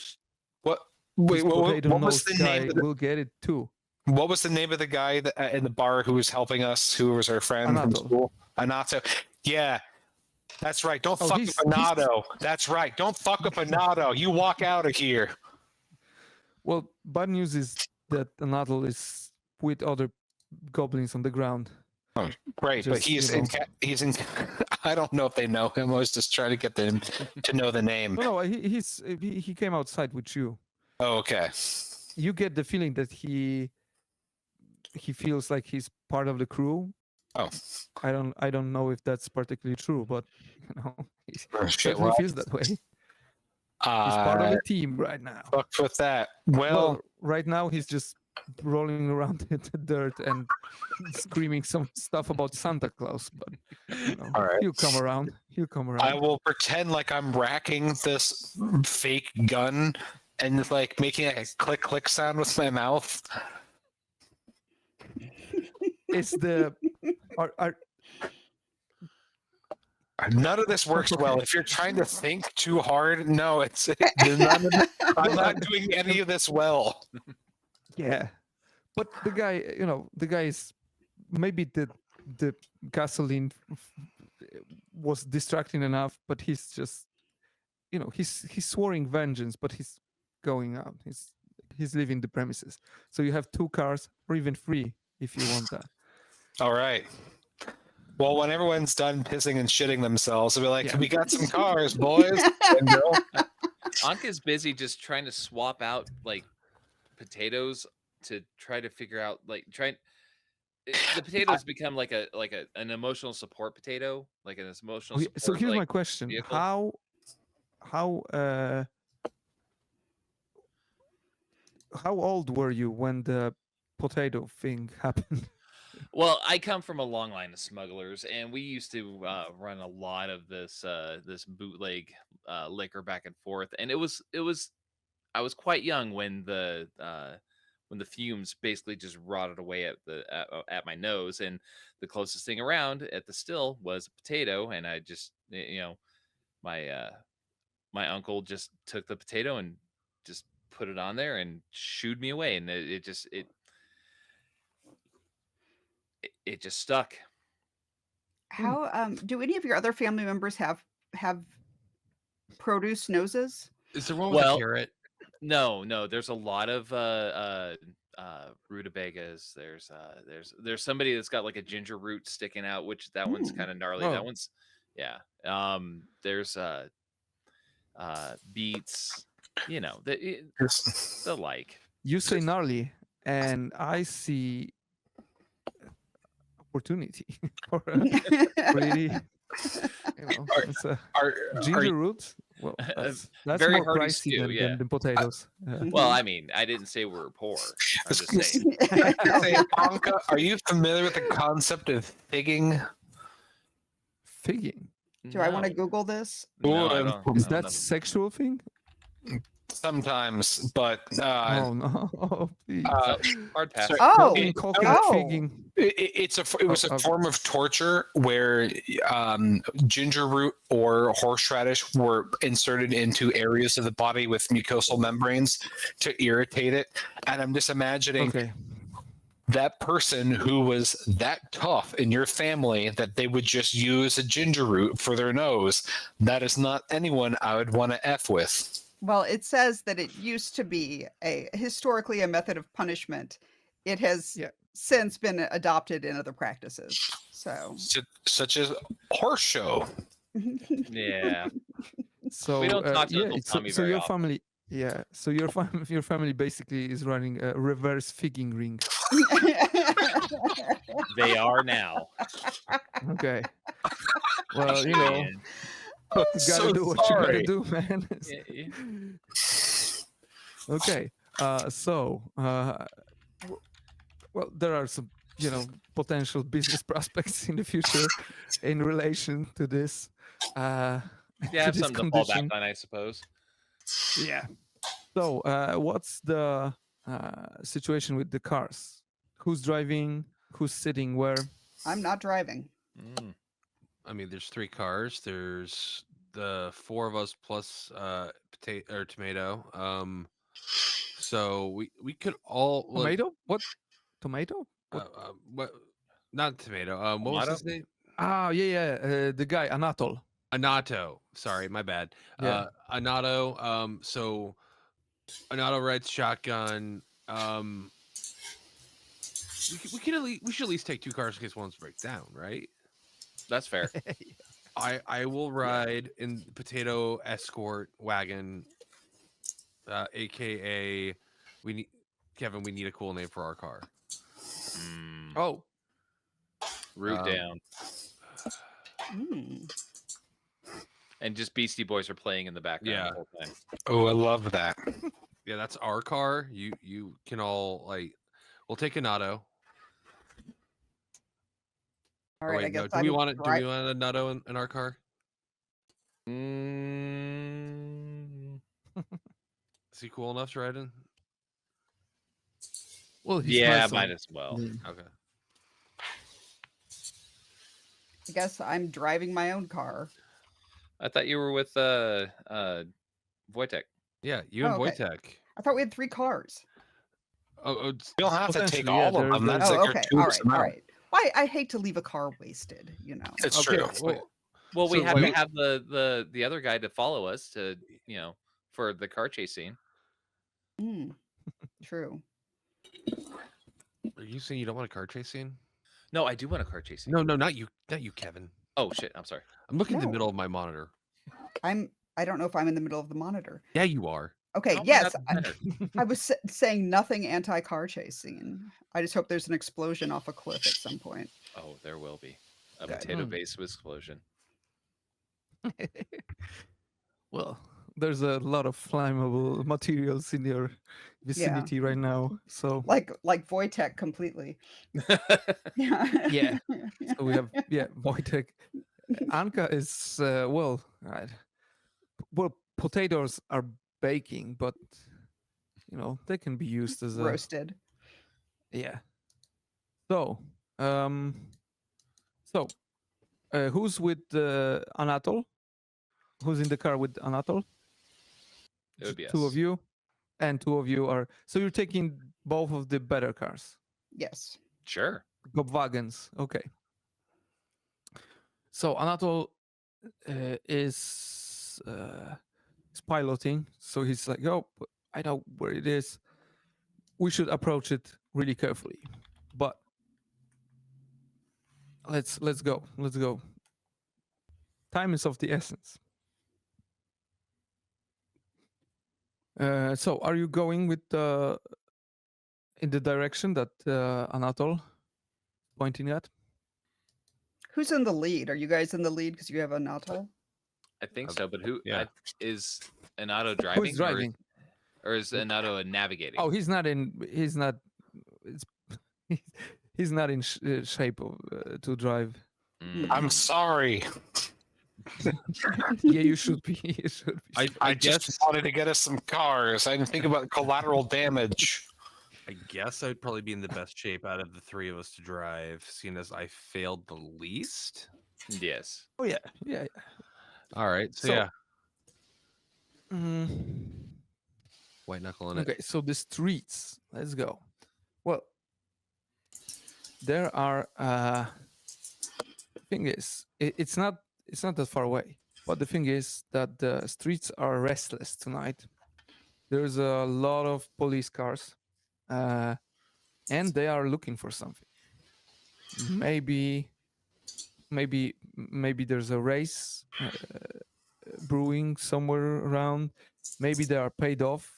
What? This Wait, what potato was nose the guy name? will get it too. What was the name of the guy in the bar who was helping us? Who was our friend from Anato. school? Anato. Yeah, that's right. Don't Oh, fuck with Anato. That's right. Don't fuck with Anato. You walk out of here. Well, bad news is that Anatol is with other goblins on the ground. Right, but Just, he's in. I don't know if they know him. I was just trying to get them to know the name. No, he came outside with you. Oh, okay. You get the feeling that he feels like he's part of the crew. Oh. I don't know if that's particularly true, but he Oh, shit, certainly well, feels that way. He's part of the team right now. fucked with that. Well, Well, right now he's just rolling around in the dirt and screaming some stuff about Santa Claus, but all right. he'll come around. He'll come around. I will pretend like I'm racking this fake gun and like making a click click sound with my mouth. It's the are None of this works well. Okay. If you're trying to think too hard, no, I'm not doing any of this well. yeah, but the guy is maybe the gasoline was distracting enough, but he's just he's swearing vengeance, but he's going out. He's leaving the premises. So you have 2 cars or even 3 if you want that. All right. Well, when everyone's done pissing and shitting themselves, they'll be like, Yeah. we got some cars, boys. And go. Anka's busy just trying to swap out like potatoes to try to figure out the potatoes become like an emotional support potato, like an emotional support. So here's like, my question: vehicle. how old were you when the potato thing happened? Well, I come from a long line of smugglers, and we used to run a lot of this bootleg liquor back and forth. And it was I was quite young when the fumes basically just rotted away at my nose, and the closest thing around at the still was a potato, and I just my my uncle just took the potato and just put it on there and shooed me away, and it just stuck. How do any of your other family members have produce noses? Is there one with a carrot? No, there's a lot of rutabagas. There's somebody that's got like a ginger root sticking out, which that one's kind of gnarly. That Oh. one's there's beets, the like. You say gnarly, and I see opportunity for a pretty, it's a ginger root. Well, that's Very more hearty pricey stew, yeah. than potatoes. Well, I mean, I didn't say we were poor. I'm just saying. Say, Anka, are you familiar with the concept of figging? Figging. Do I want to Google this? No, I don't- Is I don't that know. sexual thing? Sometimes, but Oh no! Oh, please. Hard pass. sorry. Oh, Coconut oh. figging. It was a form of torture where ginger root or horseradish were inserted into areas of the body with mucosal membranes to irritate it. And I'm just imagining Okay. that person who was that tough in your family that they would just use a ginger root for their nose. That is not anyone I would want to F with. Well, it says that it used to be historically a method of punishment. It has since been adopted in other practices. So Such as horse show. Yeah. So We don't talk to Uncle so Tommy very your often. family, so your family basically is running a reverse figging ring. They are now. Okay. Well, Man. you gotta So do what you sorry. gotta do, man. Yeah. Okay. Well, there are some, potential business prospects in the future in relation to this. Yeah, to have this something to fall back condition. on, I suppose. Yeah. So, what's the situation with the cars? Who's driving? Who's sitting where? I'm not driving. Mm. I mean, there's 3 cars. There's the 4 of us plus potato or tomato. So we could all Tomato? What? Tomato? what? Not tomato. What was Tomato? his name? Ah, yeah. The guy Anatol. Anato. Sorry, my bad. Yeah. Anato. So Anato rides shotgun. We should at least take 2 cars in case one breaks down, right? That's fair. I will ride in potato escort wagon, aka we need Kevin. We need a cool name for our car. Mm. Oh. Root down. Mm. And just Beastie Boys are playing in the background Yeah. the whole time. Oh, I love that. Yeah, that's our car. You can all like. We'll take an auto. All Or right, I wait, guess no. Do we I'm want it? Do dri- we want an auto in our car? Mm, Is he cool enough to ride in? Well, he yeah, smells might some- as well. Okay. I guess I'm driving my own car. I thought you were with Wojtek. Yeah, you and Oh, okay. Wojtek. I thought we had 3 cars. Oh, You don't have to take Potentially, yeah, all of there- them. That's Oh, like okay. your All 2 right. All right. Well, I hate to leave a car wasted, you know. It's okay. true. Well, we So have wait- to have the other guy to follow us to for the car chase scene. Mm, true. Are you saying you don't want a car chase scene? No, I do want a car chase scene. No, not you, Kevin. Oh shit! I'm sorry. I'm looking in the No. middle of my monitor. I don't know if I'm in the middle of the monitor. Yeah, you are. Okay, How am I yes, not the center? I was saying nothing anti-car chase scene. I just hope there's an explosion off a cliff at some point. Oh, there will be a Good. potato-based explosion. Well, there's a lot of flammable materials in your vicinity right now. So Like Wojtek completely. Yeah. So we have Wojtek. Anka is well, potatoes are baking, but they can be used as a roasted. yeah. So who's with Anatol? Who's in the car with Anatol? It would be Two us. of you, and 2 of you are. So you're taking both of the better cars. Yes. Sure. Wagons. Okay. So Anatol is piloting. So he's like, "Oh, I know where it is. We should approach it really carefully." But let's go. Let's go. Time is of the essence. So are you going with in the direction that Anatol pointing at? Who's in the lead? Are you guys in the lead because you have a Natal? I think so, but who Yeah. is Anato driving? Who's driving? Or is Anato navigating? Oh, he's not in. He's not. It's, he's not in shape to drive. Mm. I'm sorry. Yeah, you should be. You should be. I just wanted to get us some cars. I didn't think about collateral damage. I guess I'd probably be in the best shape out of the 3 of us to drive, seeing as I failed the least. Yes. Oh yeah. All right, so So- yeah, Mm, white knuckle in it. okay, so the streets. Let's go. Well, there are. Thing is, it's not that far away. But the thing is that the streets are restless tonight. There's a lot of police cars, and they are looking for something. Maybe there's a race brewing somewhere around. Maybe they are paid off,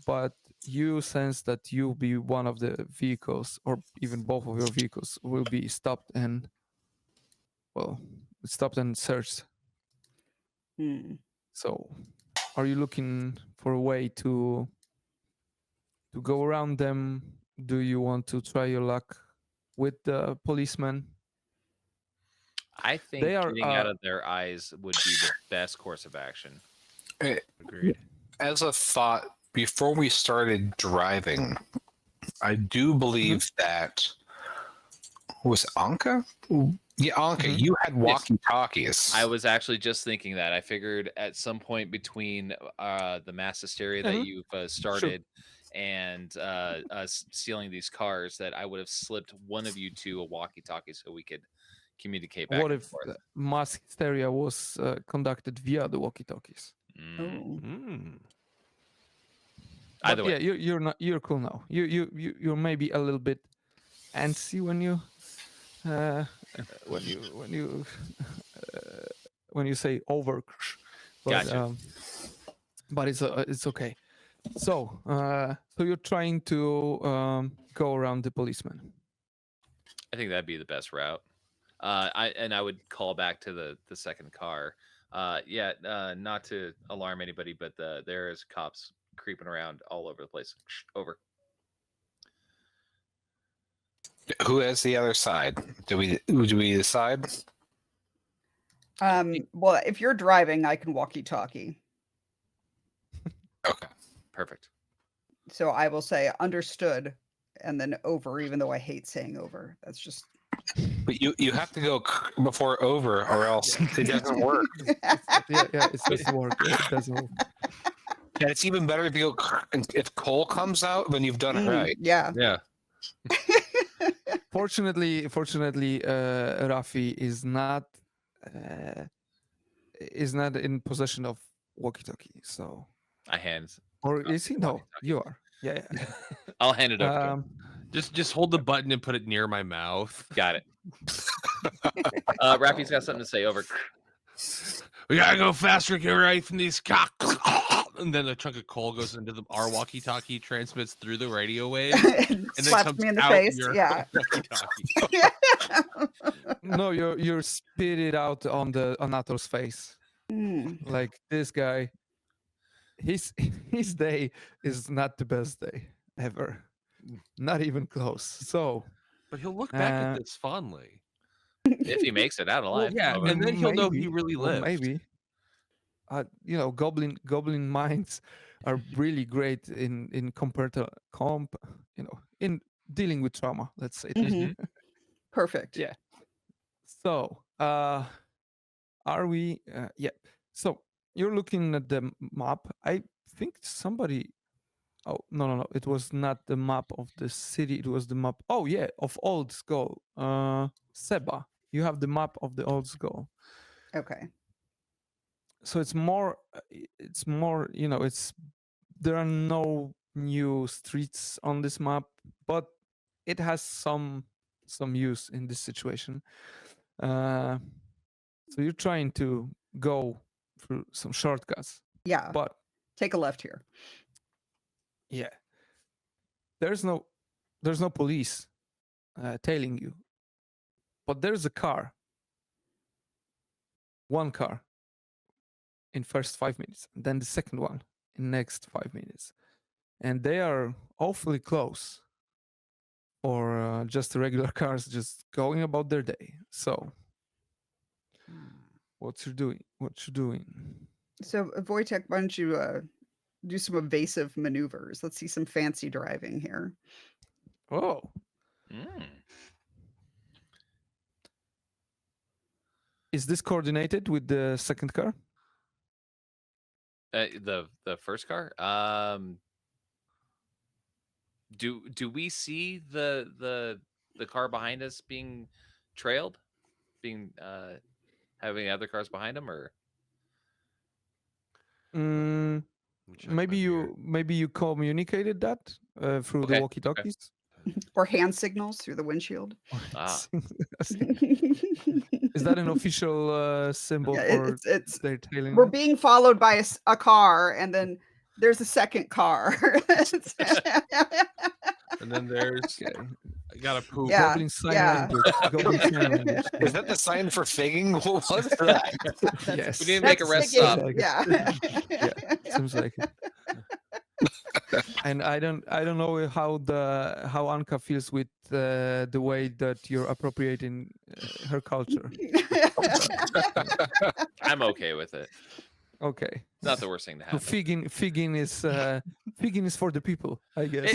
but you sense that you'll be one of the vehicles, or even both of your vehicles will be stopped and searched. Hmm. So, are you looking for a way to go around them? Do you want to try your luck with the policemen? I think They are, getting out of their eyes would be the best course of action. Agreed. As a thought, before we started driving, I do believe that was Anka? Yeah, Anka, Mhm. you had walkie-talkies. I was actually just thinking that. I figured at some point between the mass hysteria that Mhm. you've started and us stealing these cars, that I would have slipped one of you two a walkie-talkie so we could communicate back What and if forth. mass hysteria was conducted via the walkie-talkies? Mm. Oh. Mm. Either But way, yeah, you're cool now. You're maybe a little bit antsy when you when you say over. But, Gotcha. But it's okay. So so you're trying to go around the policeman. I think that'd be the best route. I would call back to the second car. Not to alarm anybody, but there is cops creeping around all over the place. Over. Who has the other side? Do we decide? Well, if you're driving, I can walkie-talkie. Okay. Perfect. So I will say understood and then over, even though I hate saying over. That's just But you have to go before over, or else it doesn't work. It doesn't work. It doesn't work. And it's even better if you go if Cole comes out, then you've done it right. Yeah. Yeah. Fortunately, Rafi is not in possession of walkie-talkie. So, I hand. or is he? No, walkie-talkie. you are. Yeah. I'll hand it over to him. Just hold the button and put it near my mouth. Got it. Rappy's got something to say. Over. We gotta go faster, get away from these cops. And then a chunk of coal goes into our walkie-talkie, transmits through the radio wave, and then Slaps comes me in the out face. your Yeah. walkie-talkie. No, you're spit it out on Ato's face. Like this guy, his day is not the best day ever. Not even close. So, But he'll look back at this fondly. If he makes it out alive. Yeah, Over. and then he'll know he maybe, really or lived. maybe. Goblin minds are really great in in dealing with trauma. Let's say. Perfect. Yeah. So, are we? Yeah. So you're looking at the map. I think somebody. Oh no! It was not the map of the city. It was the map. Oh yeah, of Old Skull. Seba, you have the map of the Old Skull. Okay. So it's more. There are no new streets on this map, but it has some use in this situation. So you're trying to go through some shortcuts. Yeah. But take a left here. Yeah. There's no police tailing you. But there's a car. One car in first 5 minutes, and then the second one in next 5 minutes. And they are awfully close. Or just regular cars just going about their day. So what you're doing? So Wojtek, why don't you do some evasive maneuvers? Let's see some fancy driving here. Oh. Is this coordinated with the second car? The first car? Do we see the car behind us being trailed? Being having other cars behind him, or maybe you communicated that through the walkie-talkies, or hand signals through the windshield. Is that an official symbol for it's their tailing? We're being followed by a car, and then there's a second car. And then there's I gotta poop. Yeah. Goblin sign language. Goblin sign language. Is that the sign for figging? What was that? Yes. We need to make a rest That's stop. Like Yeah. Seems like it. And I don't know how Anka feels with the way that you're appropriating her culture. I'm okay with it. Okay. Not the worst thing to So happen. figging is for the people, I guess.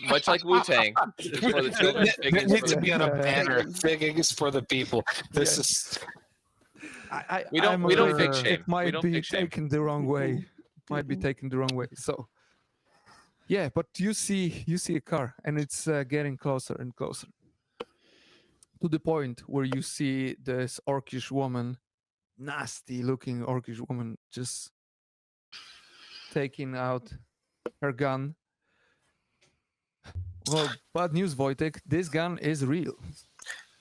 Much like Wu-Tang. It's for the children. It figging's needs for to the be on a people. banner. Figging is for the people. This is. We don't fig shame. It might We don't be fig shame. taken the wrong way. Might be taken the wrong way. So, yeah, but you see a car, and it's getting closer and closer to the point where you see this orcish woman, nasty-looking orcish woman, just taking out her gun. Well, bad news, Wojtek. This gun is real.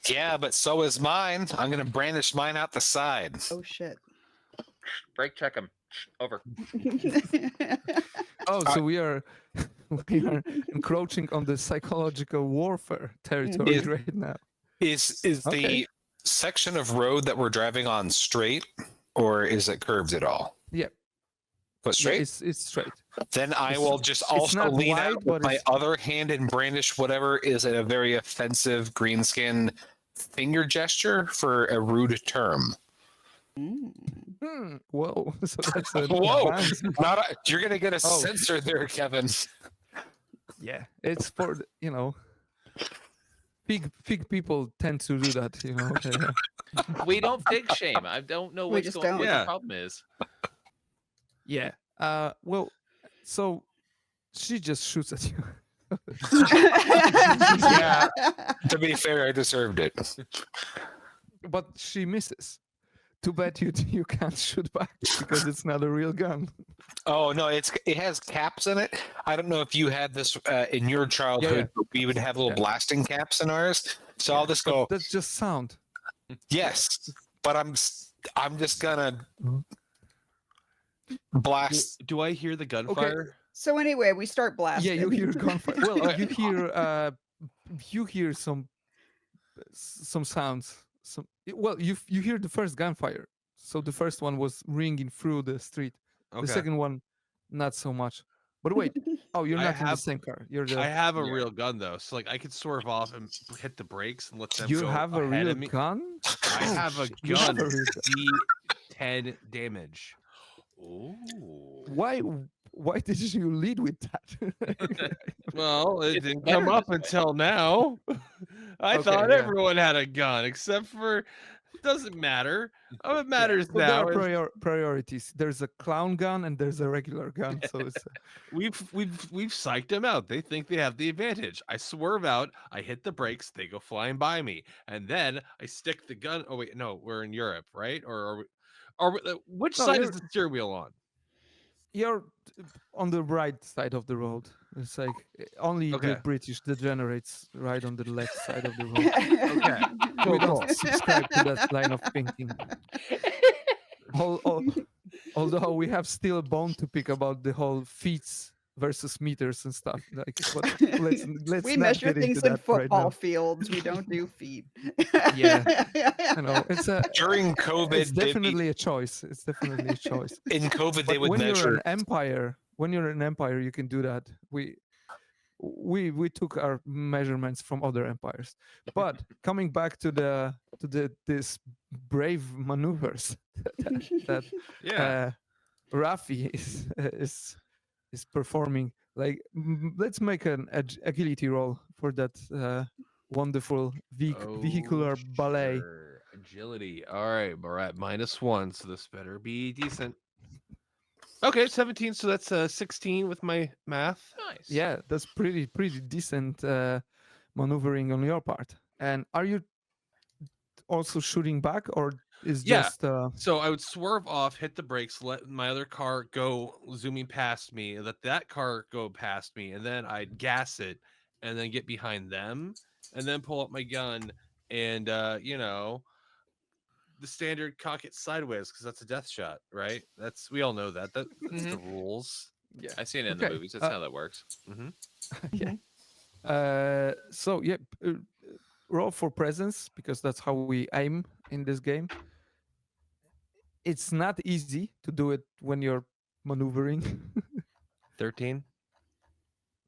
Yeah, but so is mine. I'm going to brandish mine out the side. Oh shit. Brake check him. Over. Oh, so we are encroaching on the psychological warfare territory right now. Is Okay. section of road that we're driving on straight, or is it curved at all? Yeah. But Yeah, straight? it's straight. Then I It's- will just it's also not lean wide, out with but my it's- other hand and brandish whatever is a very offensive greenskin finger gesture for a rude term. Whoa. So that's a Whoa! advanced- You're gonna get a Oh. censor there, Kevin. Yeah, it's for big people tend to do that. We don't fig shame. I don't know We what's just going. don't. What Yeah. the problem is. Yeah. Well, so she just shoots at you. Yeah. To be fair, I deserved it. But she misses. Too bad you can't shoot back because it's not a real gun. Oh no, it has caps in it. I don't know if you had this in your childhood. But we would have little blasting caps in ours. So I'll just go. That's just sound. Yes, but I'm just gonna blast. Do I hear the gunfire? So anyway, we start blasting. Yeah, you hear gunfire. Well, you hear some sounds. You hear the first gunfire. So the first one was ringing through the street. Okay. The second one, not so much. But wait, you're I not in the have- same car. You're I the. have a Yeah. real gun though, so like I could swerve off and hit the brakes and let them You go have a ahead real of me. gun? I have a You have gun. a real gun. D10 damage. Ooh. Why did you lead with that? Well, it It's didn't better come up this way. until now. I Okay, thought yeah. everyone had a gun, except for doesn't matter. Oh, it matters Well, there now. are priorities. There's a clown gun and there's a regular gun. So it's We've psyched them out. They think they have the advantage. I swerve out, I hit the brakes, they go flying by me, and then I stick the gun. Oh wait, no, we're in Europe, right? Or are we, which No, side is you're- the steering wheel on? you're on the right side of the road. It's like only Okay. the British degenerates right on the left side of the road. Okay. We Cool, don't cool. subscribe to that line of thinking. Although we have still a bone to pick about the whole feet versus meters and stuff. Like, but let's We not measure get into things in that right football now. fields. We don't do feet. Yeah. It's During COVID, it's definitely a choice. It's definitely a choice. in COVID they But would when you're measure. an empire, you can do that. We took our measurements from other empires. But coming back to this brave maneuvers that Yeah. Rafi is performing. Like, let's make an agility roll for that wonderful vehicular ballet. Sure. Agility. All right, we're at -1, so this better be decent. Okay, 17. So that's 16 with my math. Nice. Yeah, that's pretty decent maneuvering on your part. And are you also shooting back, or is Yeah. just So I would swerve off, hit the brakes, let my other car go zooming past me, let that car go past me, and then I'd gas it and then get behind them and then pull up my gun and the standard cock it sideways because that's a death shot, right? We all know that's the rules. yeah? I've seen it in the Okay, movies. That's how that works. Yeah. So yeah, roll for presence because that's how we aim in this game. It's not easy to do it when you're maneuvering. 13.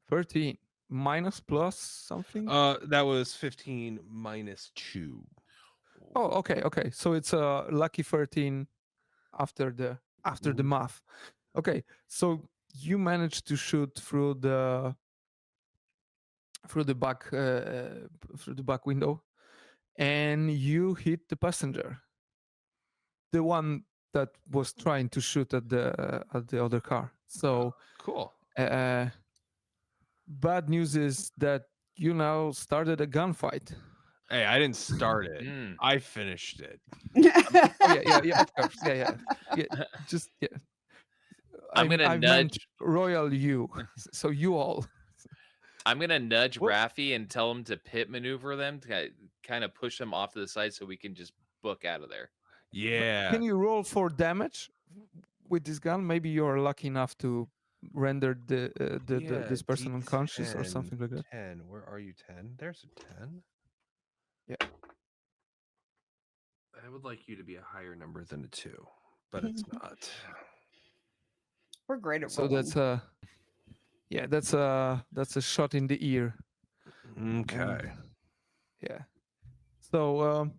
13 minus plus something. That was 15 -2. Oh, okay. So it's a lucky 13 after the math. Okay, so you managed to shoot through the back window, and you hit the passenger, the one that was trying to shoot at the other car. So Cool. bad news is that you now started a gunfight. Hey, I didn't start it. Mm. I finished it. Oh, yeah, of course. Yeah. Just yeah. I'm gonna I meant nudge- royal you. So you all. I'm gonna nudge What- Raffi and tell him to pit maneuver them to kind of push them off to the side so we can just book out of there. Yeah. Can you roll for damage with this gun? Maybe you're lucky enough to render this person unconscious or D10, something like that. 10. Where are you? 10. There's a 10. Yeah. I would like you to be a higher number than a 2, but it's not. We're great at So rolling. that's a that's a shot in the ear. Okay. Yeah. So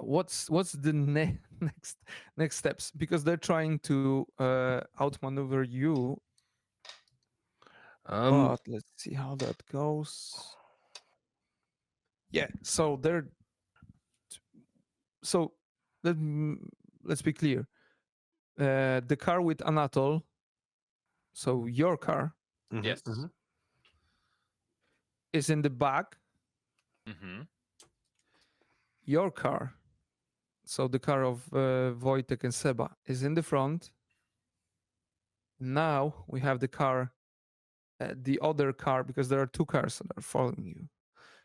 what's the next steps, because they're trying to outmaneuver you, but let's see how that goes. Yeah, so let's be clear. The car with Anatol, so your car, Mhm, Yes. mhm. is in the back. Mm-hmm. Your car, so the car of Wojtek and Seba, is in the front. Now we have the car, the other car, because there are 2 cars that are following you.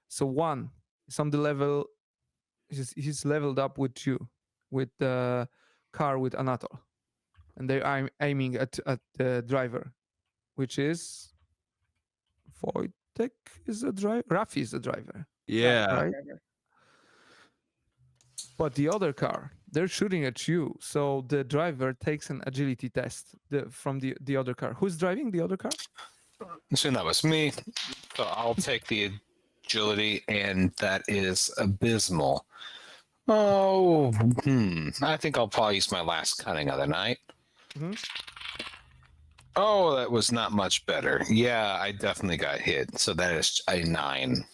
So one is on the level, he's leveled up with you, with the car with Anatol, and they're aiming at the driver, which is Wojtek is the driver, Rafi is the driver, Yeah. right? But the other car, they're shooting at you. So the driver takes an agility test from the other car. Who's driving the other car? Assume that was me. So I'll take the agility, and that is abysmal. Oh, I think I'll probably use my last cunning of the night. Mhm. Oh, that was not much better. Yeah, I definitely got hit. So that is a 9.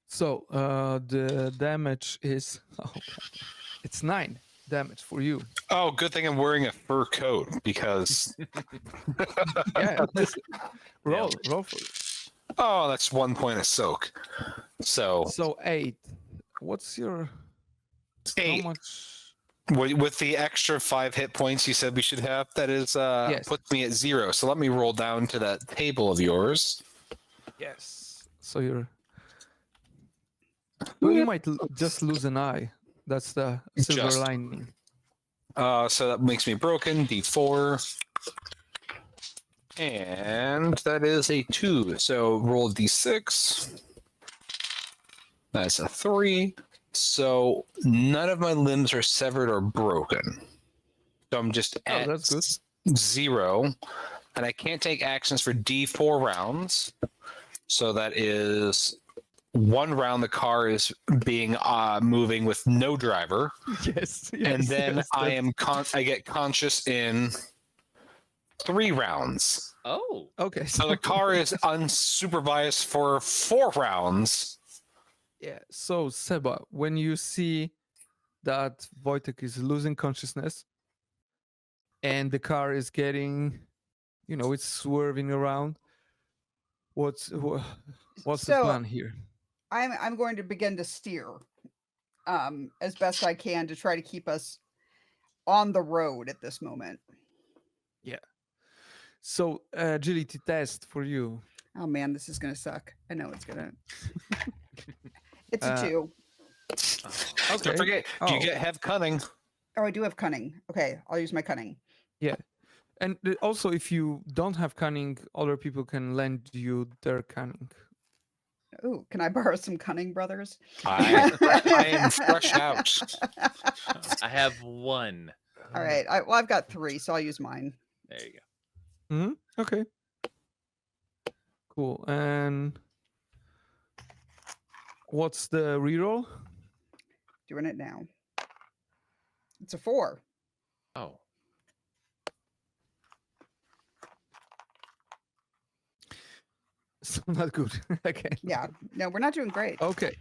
So the damage is it's 9 damage for you. Oh, good thing I'm wearing a fur coat because. Yeah, roll for it. Oh, that's 1 point of soak. So So 8. What's your 8. how much? With the extra 5 hit points you said we should have, that is Yes. puts me at 0. So let me roll down to that table of yours. Yes. So you're. Well, you might just lose an eye. That's the silver Just. lining. So that makes me broken. D4. And that is a 2. So roll D6. That's a 3. So none of my limbs are severed or broken. So I'm just at that's good. 0. And I can't take actions for D4 rounds. So that is 1 round the car is being moving with no driver. Yes. And then yes, I am I get conscious in 3 rounds. Oh. okay. So the car is unsupervised for 4 rounds. Yeah. So Seba, when you see that Wojtek is losing consciousness and the car is getting, it's swerving around, what's the So- plan here? I'm going to begin to steer as best I can to try to keep us on the road at this moment. So agility test for you. Oh man, this is gonna suck. I know it's gonna. It's a Uh, 2. Okay. Don't forget, you Oh. have cunning. Oh, I do have cunning. Okay, I'll use my cunning. And also, if you don't have cunning, other people can lend you their cunning. Ooh, can I borrow some cunning, brothers? I am fresh out. I have 1. All right. I've got 3, so I'll use mine. There you go. Okay. Cool. And what's the reroll? Doing it now. It's a 4. Oh. So not good. Okay. Yeah. No, we're not doing great. Okay.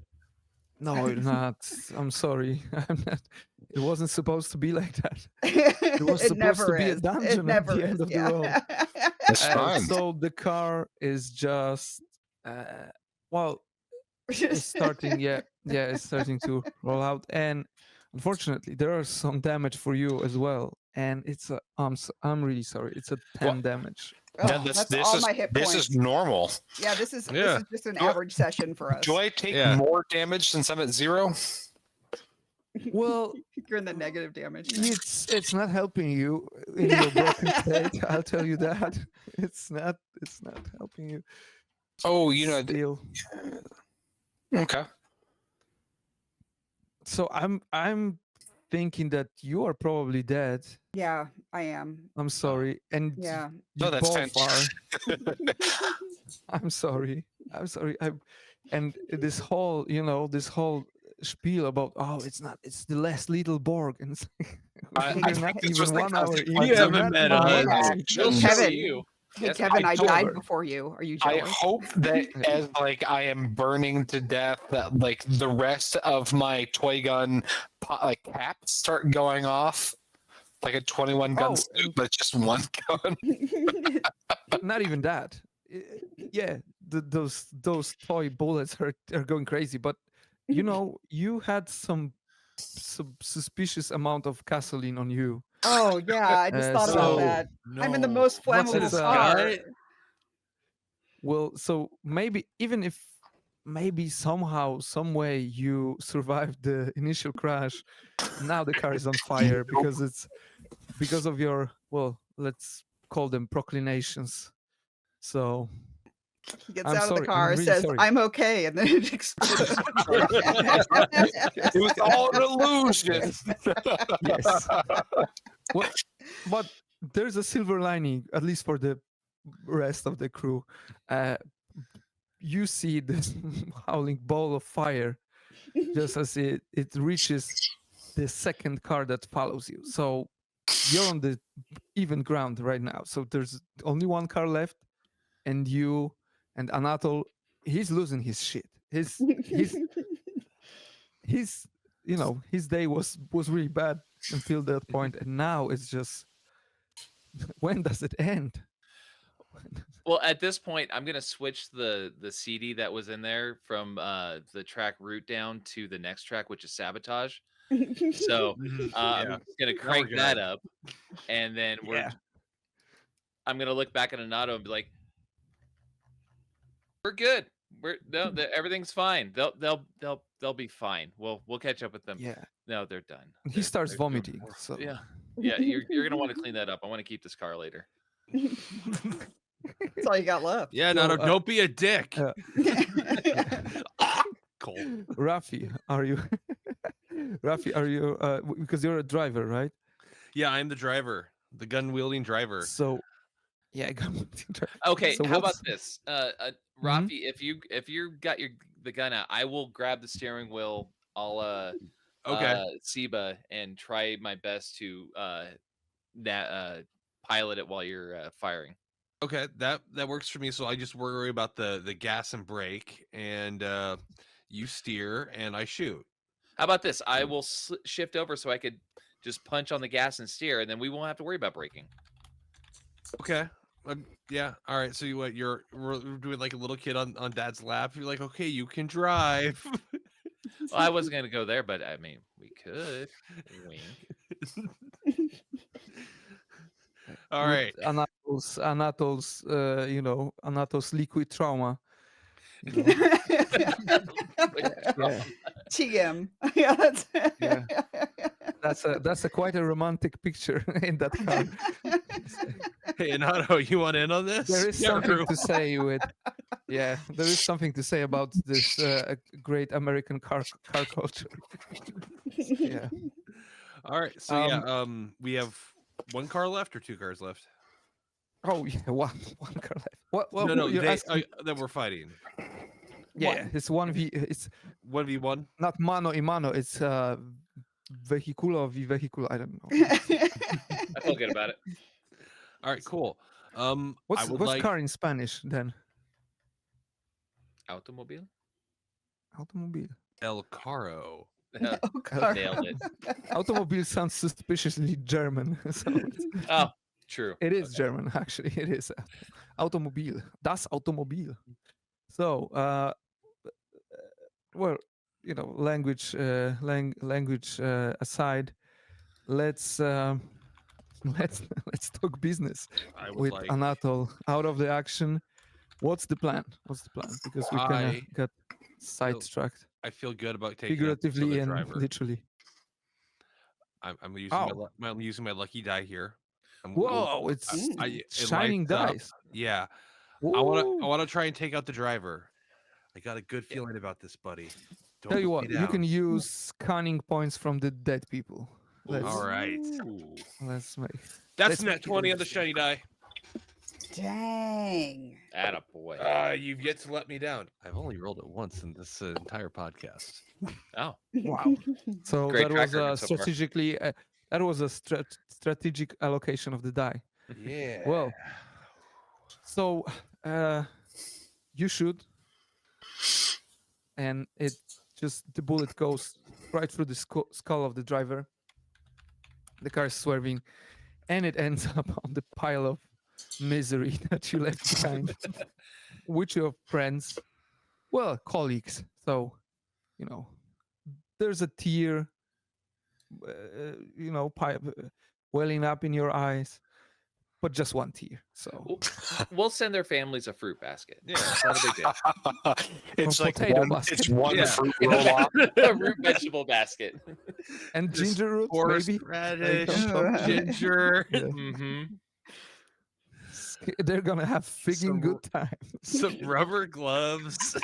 No, you're not. I'm sorry. I'm not. It wasn't supposed to be like that. It was supposed to be a is. dungeon It at never the is. end of the Yeah. road. That's fine. So the car is just it's starting. Yeah, it's starting to roll out, and unfortunately, there are some damage for you as well. And it's I'm really sorry. It's a 10 damage. Oh, Yeah, that's all my hit this points. is normal. Yeah, this is Yeah. just an Do I- average session for us. Do I take Yeah. more damage since I'm at 0? Well, You're in the negative damage. it's not helping you in your broken state. I'll tell you that. It's not helping you. Oh, Still. okay. So I'm thinking that you are probably dead. Yeah, I am. I'm sorry, and Yeah. you No, that's both are. fantastic. I'm sorry. I'm sorry. And this whole, this whole spiel about it's the last little Borg, and it's like, I we're not think this was even the 1 hour in. consequence We're of not met even us. 1 hour Yeah. in. She'll Kevin. show you. Hey, Yes, Kevin, I don't died worry. before you. Are you I jealous? hope that as like I am burning to death, that like the rest of my toy gun like caps start going off, like a 21 gun Oh, suit, but just one gun. Not even that. Yeah, those toy bullets are going crazy, but you had some suspicious amount of gasoline on you. Oh yeah, I just thought about So that. no. I'm in the most What's in flammable his car. gut? Well, so maybe even if maybe somehow, some way you survived the initial crash, now the car is on fire because of your, well, let's call them proclinations. So He gets I'm out of the sorry, I'm car, really says, sorry. "I'm okay," and then it explodes. It was all an illusion. Yes. Well, but there's a silver lining, at least for the rest of the crew. You see this howling ball of fire just as it reaches the second car that follows you. So you're on the even ground right now. So there's only one car left, and you and Anatol, he's losing his shit. His his day was really bad until that point, and now it's just, when does it end? Well, at this point, I'm gonna switch the CD that was in there from the track Route Down to the next track, which is Sabotage. So I'm Yeah. gonna we're crank that good. up, and then Yeah. I'm gonna look back at Anato and be like, "We're good. Everything's fine. They'll be fine. We'll catch up with them." Yeah. No, they're done. He starts They're doing- vomiting. So Yeah, yeah. You're gonna want to clean that up. I want to keep this car later. That's all you got left. Yeah, So, no, don't be a dick. Cool. Rafi, are you Rafi, are you because you're a driver, right? Yeah, I'm the driver, the gun wielding driver. So yeah, Okay, So how about what's- this, Rafi? If you got the gun out, I will grab the steering wheel. I'll Okay. Seba, and try my best to pilot it while you're firing. Okay, that works for me. So I just worry about the gas and brake, and you steer and I shoot. How about this? I will shift over so I could just punch on the gas and steer, and then we won't have to worry about braking. Okay. Yeah. All right. So we're doing like a little kid on dad's lap. You're like, okay, you can drive. Well, I wasn't going to go there, but I mean, we could. Wink. All right. Anatol's Anatol's liquid trauma. you know. Yeah. TM. Yeah, that's Yeah. That's a quite a romantic picture in that car. Hey, Anato, you want in on this? There is Yeah, something crew. to say there is something to say about this great American car culture. Yeah. All right. So we have one car left or two cars left? Oh yeah, one car left. What? No, you're asking- that we're fighting. yeah, it's 1v. It's 1v1. not mano y mano. It's vehiculo v vehiculo. I don't know. I feel good about it. All right, cool. What's car in Spanish then? Automobile? Automobile. El Carro. Oh, God. Nailed it. Automobile sounds suspiciously German. So Oh, true. it is German, actually. It is. Automobile. Das Automobil. So, well, language aside, let's talk business I would with like. Anatol out of the action. What's the plan? Because we kind of got sidetracked, I feel good about taking up this figuratively other and driver. literally. I'm using my lucky die here. Whoa! It's it shining lights up. dice. Yeah. Whoa. I want to try and take out the driver. I got a good feeling about this, buddy. Tell you put what, me you can down. use cunning points from the dead people. Let's All right. Ooh. let's make. That's Let's net make it 20 on the interesting. shiny die. Dang. Attaboy. You've yet to let me down. I've only rolled it once in this entire podcast. Oh, Wow. So Great that was track record so far. strategically that was a strategic allocation of the die. Yeah. Well, so you shoot, and it just the bullet goes right through the skull of the driver. The car is swerving, and it ends up on the pile of misery that you left behind with your friends, well, colleagues. So, you know, there's a tear, welling up in your eyes, but just one tear. So we'll send their families a fruit basket. Yeah. It's not a big deal. It's From like potato one, basket. it's one Yeah. fruit roll off. A root vegetable basket. and Just ginger roots, maybe. Horseradish, go. ginger, Yeah. Mm-hmm. They're gonna have frigging Some- good time. some rubber gloves.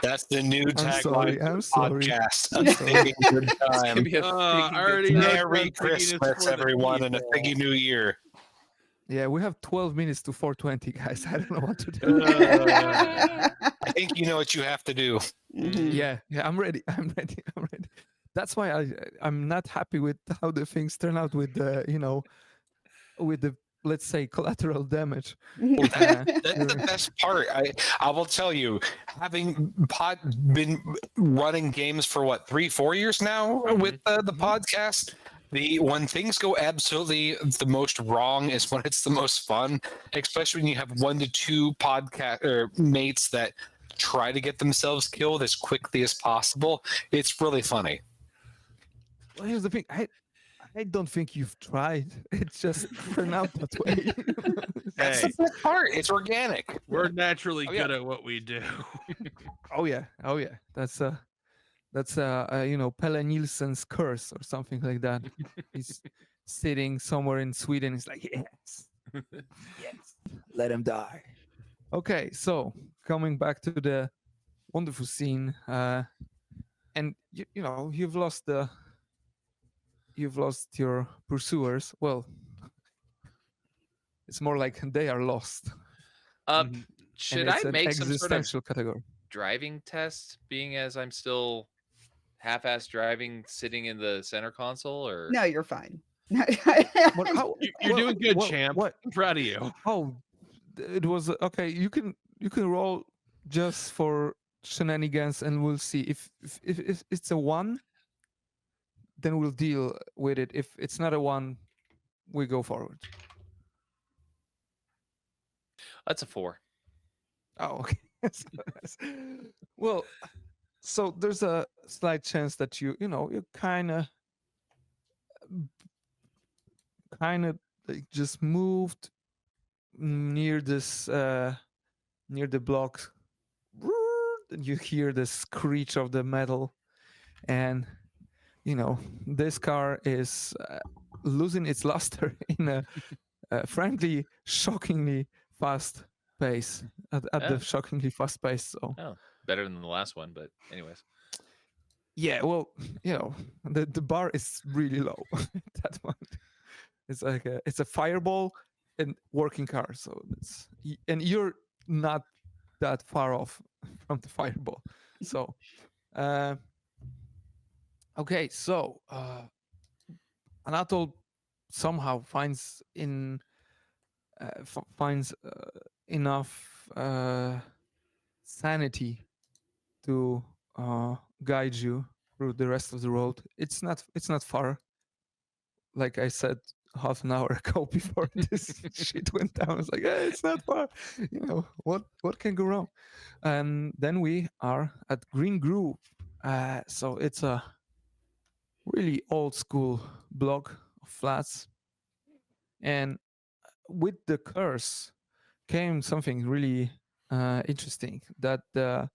That's the new tagline I'm for the sorry. podcast. I'm A sorry. figgy good It's gonna time. be a I freaking already good know time. it's Merry not thinking it's Christmas, for the everyone, and a people. figgy new year. Yeah, we have 12 minutes to 420, guys. I don't know what to do. I think you know what you have to do. Mhm. Yeah, I'm ready. I'm ready. I'm ready. That's why I'm not happy with how the things turn out with the with the, let's say, collateral damage. That's the Sure. best part. I will tell you, having been running games for what 3-4 years now with the podcast. When things go absolutely the most wrong is when it's the most fun, especially when you have 1 to 2 podcast or mates that try to get themselves killed as quickly as possible. It's really funny. Well, here's the thing. I don't think you've tried. It just turned out that way. That's Hey, the best part. It's organic. we're naturally Oh, yeah. good at what we do. Oh yeah. That's Pelle Nielsen's curse or something like that. He's sitting somewhere in Sweden. He's like, yes, yes, let him die. Okay, so coming back to the wonderful scene, and you've lost your pursuers. Well, it's more like they are lost. Um, should and I it's an make some sort of existential category. driving test, being as I'm still half-ass driving, sitting in the center console, or No, you're fine. What, how, You're well, doing good, what- champ. What? I'm proud of you. Oh, it was okay. You can roll just for shenanigans, and we'll see if it's a 1. Then we'll deal with it. If it's not a 1, we go forward. that's a 4. Oh, okay. Well, so there's a slight chance that you kind of like just moved near this near the block, and you hear the screech of the metal, and this car is losing its luster in a frankly shockingly fast pace at Yeah. the shockingly fast pace. So Better than the last one, but anyways. yeah, well, the bar is really low at that point. It's like it's a fireball and working car, so and you're not that far off from the fireball. So okay, so Anatol somehow finds enough sanity to guide you through the rest of the road. It's not far. Like I said half an hour ago before this shit went down, it's like, hey, it's not far. What can go wrong? And then we are at Green Groove. So it's a really old school block of flats, and with the curse came something really interesting, that the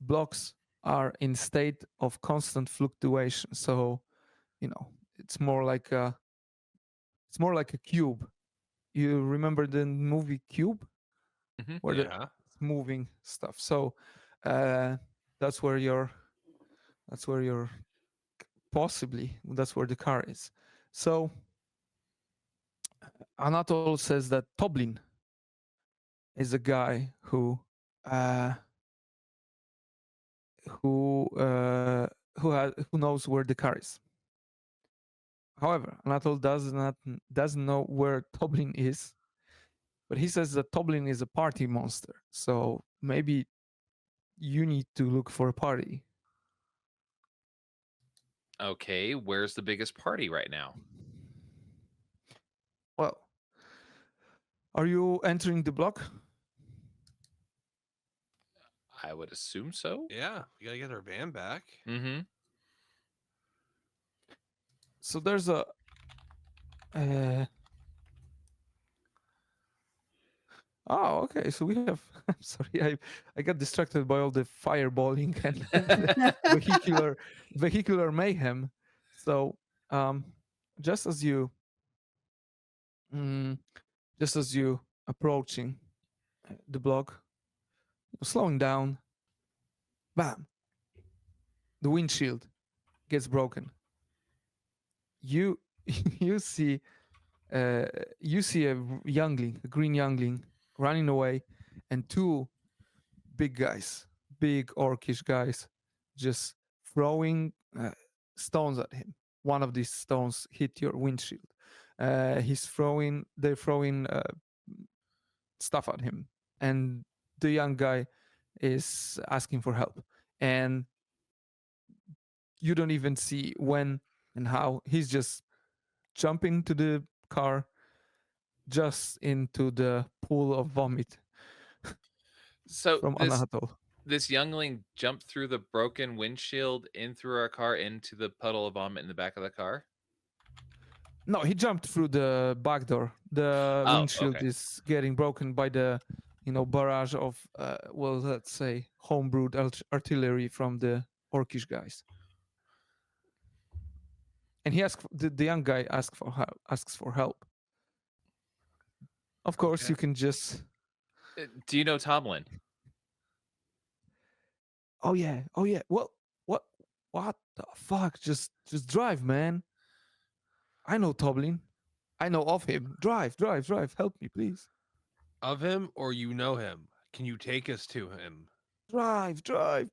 blocks are in state of constant fluctuation. So it's more like a cube. You remember the movie Cube, Mhm. where Yeah. it's moving stuff. So that's where your That's where you're possibly. That's where the car is. So Anatol says that Toblin is a guy who who knows where the car is. However, Anatol doesn't know where Toblin is, but he says that Toblin is a party monster. So maybe you need to look for a party. Okay, where's the biggest party right now? Well, are you entering the block? I would assume so. Yeah, we gotta get our van back. Mm-hmm. So there's a oh, okay. So we have. I'm sorry, I got distracted by all the fireballing and the vehicular mayhem. So just as you approaching the block, slowing down, bam, the windshield gets broken. You you see a youngling, a green youngling, running away, and two big guys, big orcish guys, just throwing stones at him. One of these stones hit your windshield. They're throwing stuff at him, and the young guy is asking for help. And you don't even see when and how. He's just jumping to the car, just into the pool of vomit So from this Anatol. this youngling jumped through the broken windshield in through our car into the puddle of vomit in the back of the car. No, he jumped through the back door. The Oh, windshield okay. is getting broken by the, barrage of, well, let's say, homebrewed artillery from the orcish guys. And he the young guy asks for help. Of course, Okay. you can just. Do you know Tomlin? Oh yeah. Well, what the fuck? Just drive, man. I know Toblin. I know of him. Drive. Help me, please. Of him or you know him? Can you take us to him? Drive,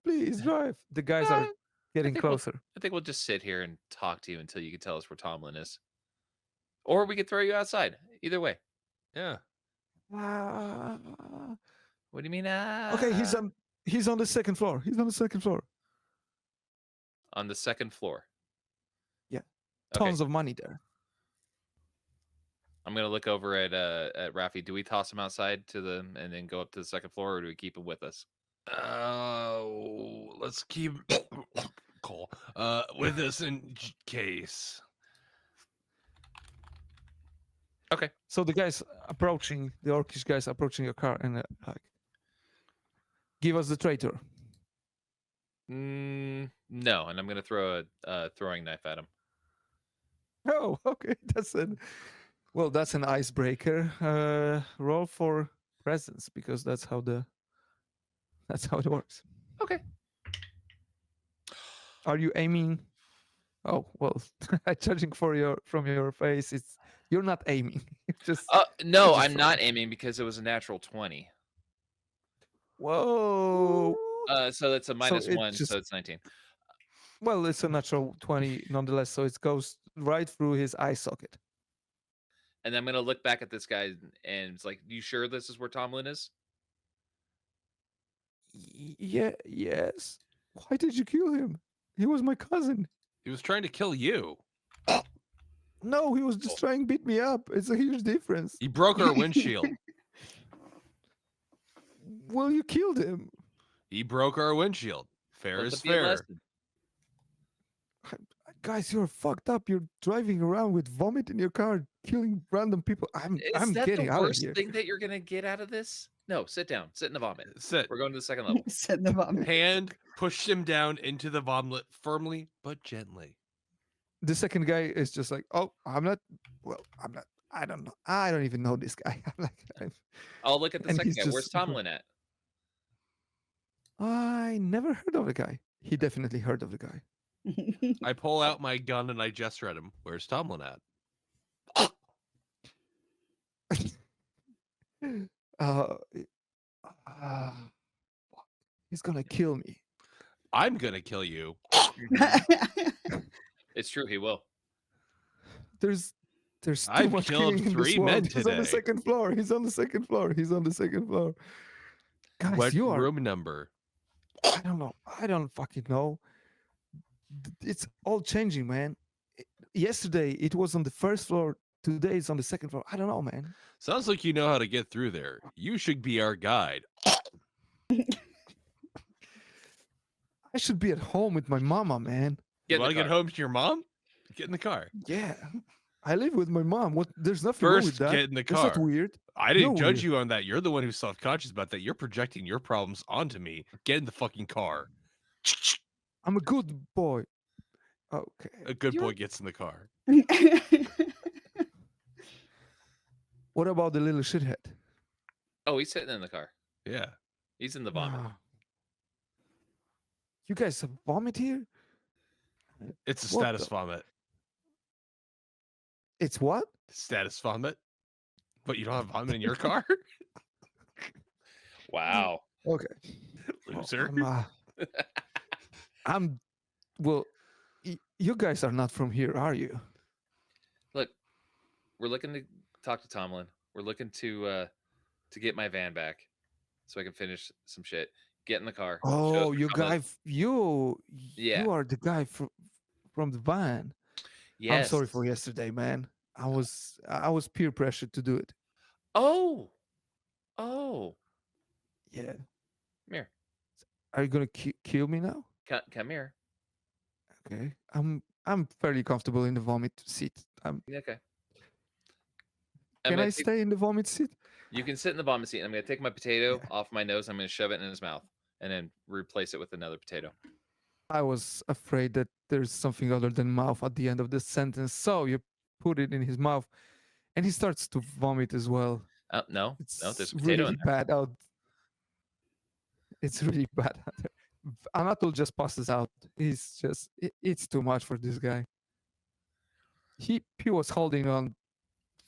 please, drive. The guys are getting closer. I think we'll just sit here and talk to you until you can tell us where Tomlin is. Or we could throw you outside. Either way. Yeah. What do you mean? Okay, he's on the second floor. On the second floor. Yeah. Okay. Tons of money there. I'm gonna look over at Rafi. Do we toss him outside and then go up to the second floor, or do we keep him with us? Let's keep Cole with us in case. Okay. So the orcish guys approaching your car and like, give us the traitor. No, and I'm gonna throw a throwing knife at him. Oh, okay. That's an icebreaker. Roll for presence, because that's how it works. Okay. Are you aiming? Oh well, judging from your face, you're not aiming. Just no, just I'm not throwing. aiming because it was a natural 20. Whoa. So that's a minus it 1, just- so it's 19. Well, it's a natural 20 nonetheless, so it goes right through his eye socket. And then I'm gonna look back at this guy and it's like, you sure this is where Tomlin is? Yeah. Yes. Why did you kill him? He was my cousin. He was trying to kill you. No, he was just trying to beat me up. It's a huge difference. He broke our windshield. Well, you killed him. He broke our windshield. Fair Let is it be a fair. lesson. Guys, you're fucked up. You're driving around with vomit in your car, killing random people. I'm Is that getting the out of worst here. thing that you're gonna get out of this? No, sit down. Sit in the vomit. Sit. We're going to the second level. Sit in the vomit. Hand pushed him down into the vomit firmly but gently. The second guy is just like, oh, I'm not. I don't know. I don't even know this guy. I'll look at the And second he's guy. Where's just- Tomlin at? I never heard of the guy. he definitely heard of the guy. I pull out my gun and I gesture at him. Where's Tomlin at? uh, uh, fuck. He's gonna kill me. I'm gonna kill you. It's true, he will. There's too I've much killed killing in 3 this men world. He's on the today. second floor. He's on the second floor. He's on the second floor. Guys, What you are. room number? I don't know. I don't fucking know. It's all changing, man. Yesterday it was on the first floor. Today it's on the second floor. I don't know, man. Sounds like you know how to get through there. You should be our guide. I should be at home with my mama, man. Get You in want the to get car. home to your mom? Get in the car. Yeah. I live with my mom. What? There's nothing wrong with First, that. get in the That's not car. weird. I didn't You're judge weird. you on that. You're the one who's self-conscious about that. You're projecting your problems onto me. Get in the fucking car. I'm a good boy. Okay. A good You're- boy gets in the car. What about the little shithead? Oh, he's sitting in the car. Yeah. He's in the vomit. Ah. You guys have vomit here? It's a What status the- vomit. It's what? Status vomit. But you don't have vomit in your car? Wow. Okay. Loser. I'm well, you guys are not from here, are you? Look, we're looking to talk to Tomlin. We're looking to get my van back so I can finish some shit. Get in the car. show us Oh, where you Tomlin guy, is. you are the guy from the van. Yes. I'm sorry for yesterday, man. I was peer pressured to do it. Oh. Yeah. Come here. Are you gonna kill me now? Come here. Okay. I'm fairly comfortable in the vomit seat. Okay. Can I stay in the vomit seat? You can sit in the vomit seat. I'm going to take my potato Yeah. off my nose. I'm going to shove it in his mouth and then replace it with another potato. I was afraid that there's something other than mouth at the end of the sentence. So you put it in his mouth, and he starts to vomit as well. No, It's there's a potato really in there. bad out. It's really bad out there. Anatol just passes out. He's just it's too much for this guy. He was holding on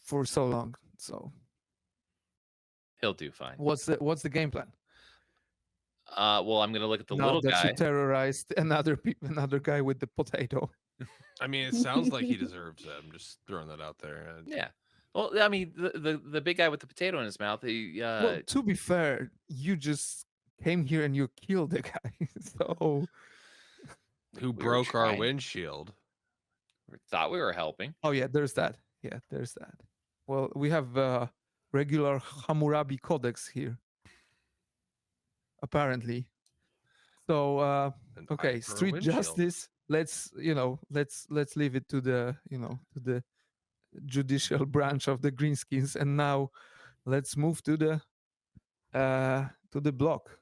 for so long. So He'll do fine. what's the game plan? Well, I'm going to look at the Now little that guy. you terrorized another guy with the potato. I mean, it sounds like he deserves it. I'm just throwing that out there. Yeah. Well, I mean, the big guy with the potato in his mouth. He Well, to be fair, you just came here and you killed the guy. So Who We were broke our trying. windshield? thought we were helping. oh yeah, there's that. Yeah, there's that. Well, we have regular Hammurabi codex here. Apparently. So An okay, eye for a street windshield. justice. Let's leave it to the judicial branch of the Greenskins, and now let's move to the block.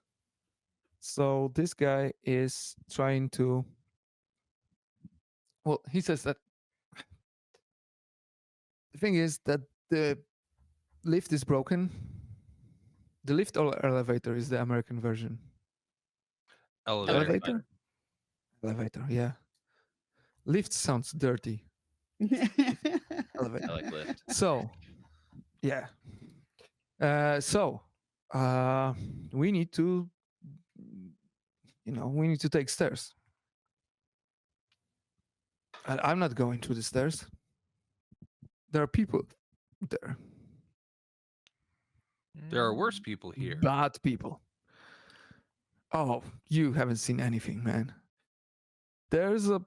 So this guy is trying to. Well, he says that the thing is that the lift is broken. The lift or elevator is the American version. Elevator. Elevator, yeah. Lift sounds dirty. Elevator. I like lift. So, yeah. We need to, we need to take stairs. And I'm not going to the stairs. There are people there. There are worse people here. Bad people. Oh, you haven't seen anything, man. There's a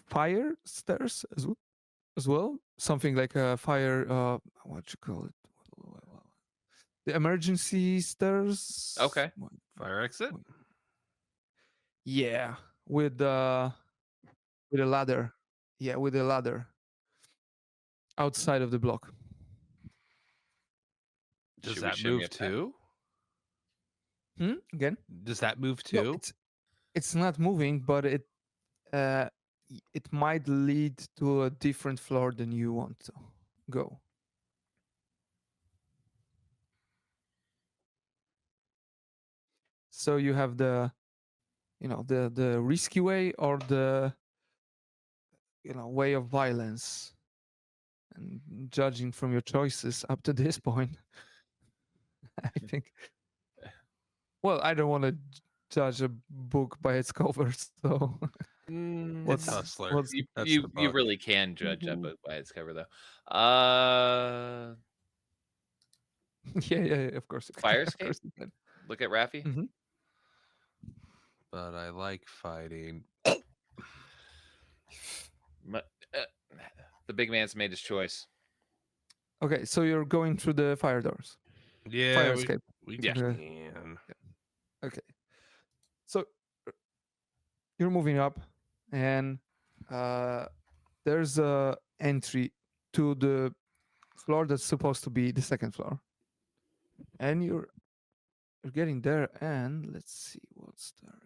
fire stairs as well. Something like a fire. What you call it? The emergency stairs. Okay. Fire exit. Yeah, with a ladder. Yeah, with a ladder. Outside of the block. Does Should we that shimmy move up that? too? Again? Does that move No, too? it's not moving, but it might lead to a different floor than you want to go. So you have the the risky way or the way of violence. And judging from your choices up to this point, I think. Well, I don't want to judge a book by its cover, so It's Hustler. what's That's you the book. really can judge that book by its cover, though. yeah, of course. Fire Of Escape? course you can. Look at Raffi. Mhm. But I like fighting. The big man's made his choice. Okay, so you're going through the fire doors. Yeah, Fire we, escape. we Yeah. can. Okay. So you're moving up, and there's a entry to the floor that's supposed to be the second floor. And you're getting there, and let's see what's there.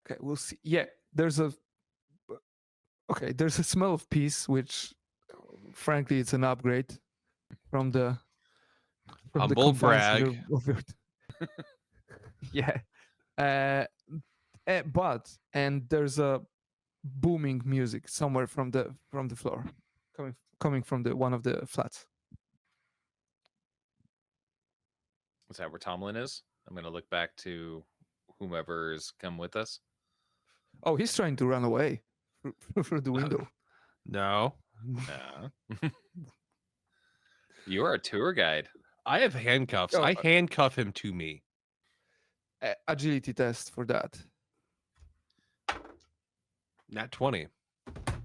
Okay, we'll see. Yeah, there's a smell of peace, which frankly it's an upgrade from the Humble confines of brag. your yeah. But there's a booming music somewhere from the floor, coming from the one of the flats. Is that where Tomlin is? I'm gonna look back to whomever's come with us. Oh, he's trying to run away through the window. No. You are a tour guide. I have handcuffs. Oh, I handcuff him to me. Agility test for that. Nat 20.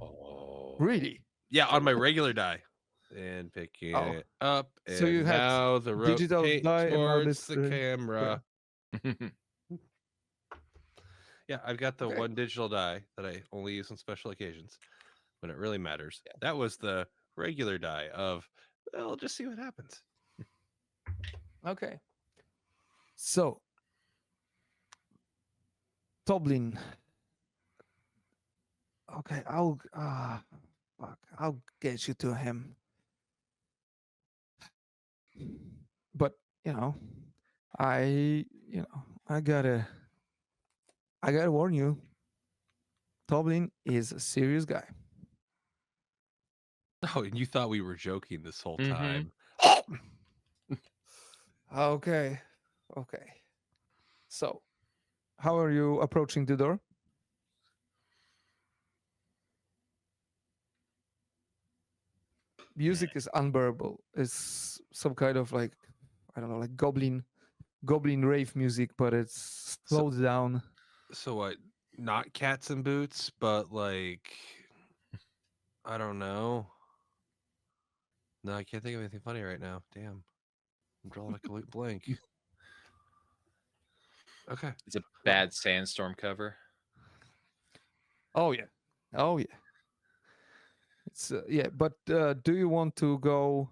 Oh, Really? Yeah, on my regular die. And picking Oh. it up. And So you had now the digital rotate die and now towards this, the camera. Yeah, I've got the Okay. one digital die that I only use on special occasions when it really matters. Yeah. That was the regular die of, well, just see what happens. Okay. So, Toblin. Okay, I'll get you to him. But I gotta warn you. Toblin is a serious guy. Oh, and you thought we were joking this whole Mhm. time. Okay. So, how are you approaching the door? Music is unbearable. It's some kind of like, I don't know, like goblin rave music, but it's slowed down. So what? Not cats and boots, but like, I don't know. No, I can't think of anything funny right now. Damn. I'm drawing a complete blank. Okay. It's a bad sandstorm cover. Oh yeah. It's yeah, but do you want to go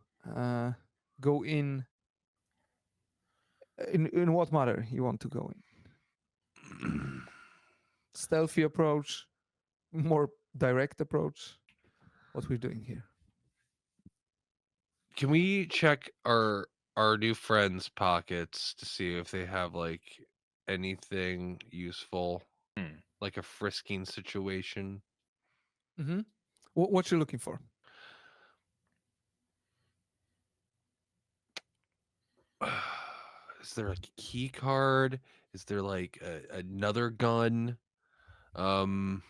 in what matter you want to go in? Stealthy approach, more direct approach? What we're doing here? Can we check our new friends' pockets to see if they have like anything useful, like a frisking situation? Mm-hmm. What you're looking for? Is there a key card? Is there like another gun? You're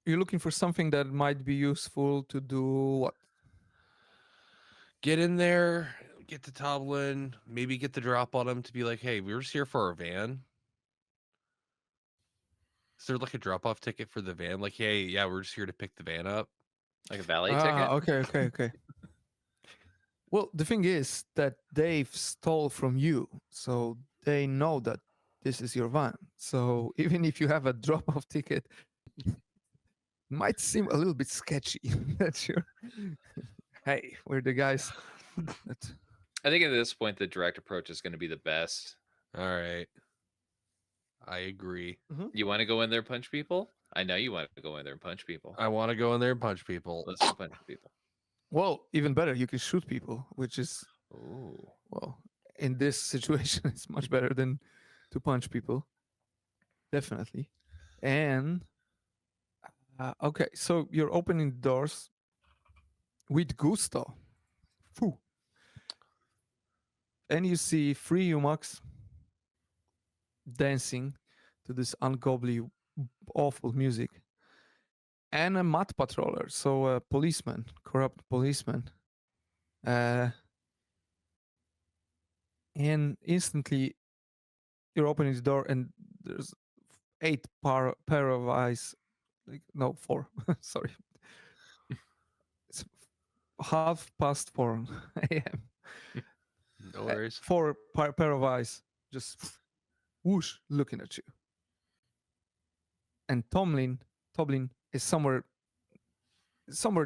looking for something that might be useful to do what? Get in there, get to Toblin, maybe get the drop on him to be like, hey, we were just here for our van. Is there like a drop-off ticket for the van? Like, hey, yeah, we're just here to pick the van up. Like a valet ticket? Okay. Well, the thing is that they've stole from you, so they know that this is your van. So even if you have a drop-off ticket, it might seem a little bit sketchy. That you're, hey, we're the guys. I think at this point, the direct approach is going to be the best. All right. I agree. You want to go in there and punch people? I know you want to go in there and punch people. I want to go in there and punch people. Let's go punch people. Well, even better, you can shoot people, which is, Ooh. well, in this situation, it's much better than to punch people. Definitely. And okay, so you're opening doors with gusto. Phew. And you see 3 Humax dancing to this ungodly, awful music. And a mat patroller, so a policeman, corrupt policeman. And instantly you're opening the door and there's 8 pair of eyes. Like, no, 4. Sorry. It's 4:30 a.m. No worries. 4 pair of eyes just whoosh looking at you. And Tomlin is somewhere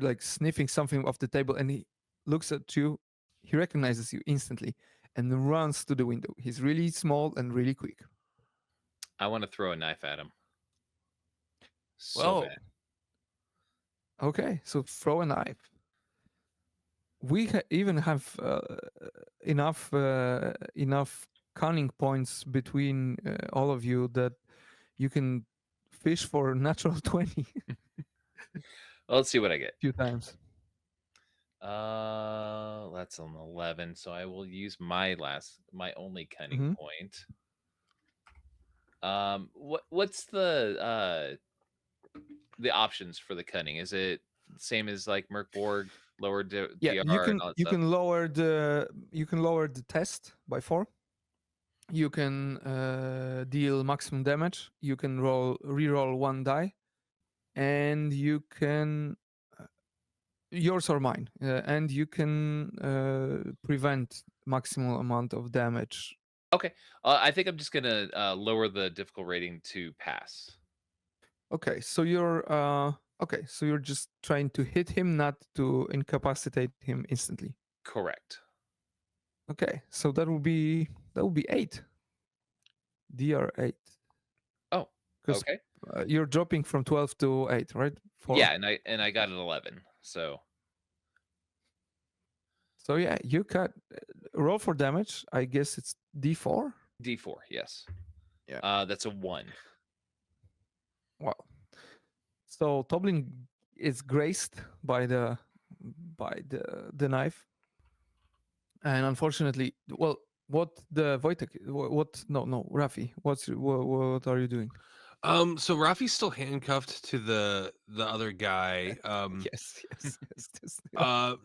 like sniffing something off the table, and he looks at you. He recognizes you instantly and runs to the window. He's really small and really quick. I want to throw a knife at him. So Well, bad. okay, so throw a knife. We even have enough cunning points between all of you that you can fish for a natural 20 Well, let's see what I get. a few times. That's an 11, so I will use my only cunning Mhm. point. What's the options for the cunning? Is it same as like MORK BORG, lower Yeah, DR and all that you stuff? can lower the test by 4. You can deal maximum damage. You can reroll 1 die, and you can yours or mine, and you can prevent maximal amount of damage. Okay, I think I'm just gonna lower the difficult rating to pass. Okay, so you're just trying to hit him, not to incapacitate him instantly. Correct. Okay, so that will be 8. DR 8. Oh, 'Cause, okay. You're dropping from 12 to 8, right? 4. Yeah, and I got an 11. So So yeah, you cut roll for damage. I guess it's D4. D4, yes. Yeah. That's a 1. Wow. So Toblin is graced by the knife, and unfortunately, well, what the Wojtek? What? No, Rafi. What are you doing? So Rafi's still handcuffed to the other guy. Yes. This-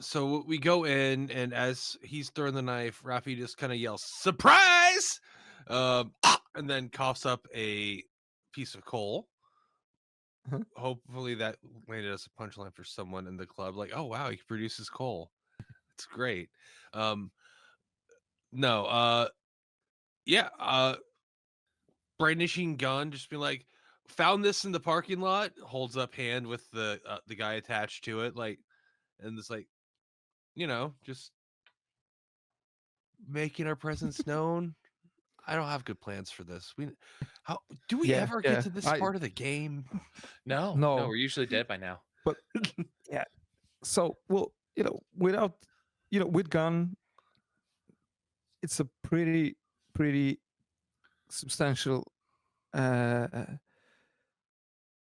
So we go in, and as he's throwing the knife, Rafi just kind of yells "surprise," and then coughs up a piece of coal. Uh-huh. Hopefully that landed us a punchline for someone in the club. Like, oh wow, he produces coal. It's great. No, yeah, brandishing gun, just be like, found this in the parking lot. Holds up hand with the guy attached to it, like, and it's like, just making our presence known. I don't have good plans for this. How do we Yeah, ever yeah, get to this I- part of the game? No, No. we're usually dead by now. But yeah, so well, without with gun, it's a pretty substantial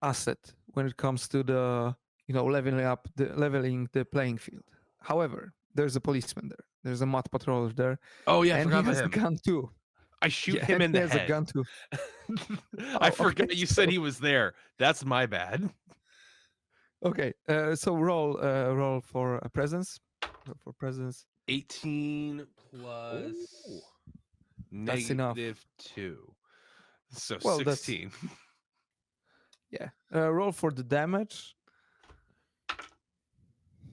asset when it comes to the leveling the playing field. However, there's a policeman there. There's a mat patroller there, Oh yeah, I and forgot he about has a him. gun too. I shoot Yeah, him and in he the has a head. gun too. I Oh, forgot okay, you said so- he was there. That's my bad. Okay, so roll for a presence. Roll for presence. 18 plus Ooh. That's enough. -2. So Well, that's- 16. Yeah. Roll for the damage.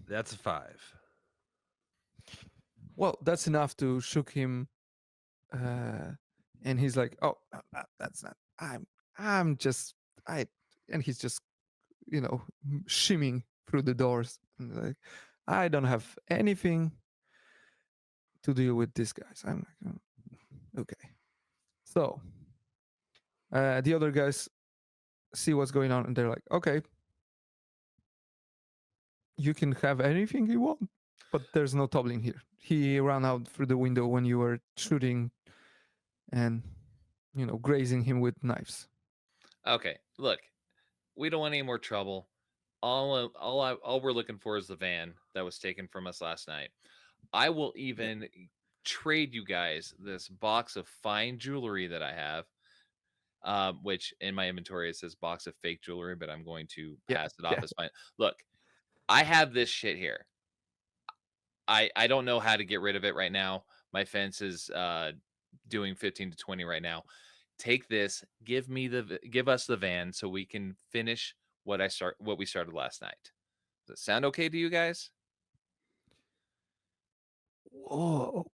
That's a 5. Well, that's enough to shook him, and he's like, "Oh, that's not. I'm just I," and he's just shimming through the doors, and like, "I don't have anything to deal with these guys." I'm like, "Oh, okay." So the other guys see what's going on, and they're like, "Okay, you can have anything you want, but there's no Toblin here. He ran out through the window when you were shooting and, grazing him with knives. Okay, look, we don't want any more trouble. All we're looking for is the van that was taken from us last night. I will even trade you guys this box of fine jewelry that I have, which in my inventory it says box of fake jewelry, but I'm going to pass it off as fine. Look, I have this shit here. I don't know how to get rid of it right now. My fence is doing 15 to 20 right now. Take this, give us the van so we can finish what we started last night. Does it sound okay to you guys? Whoa,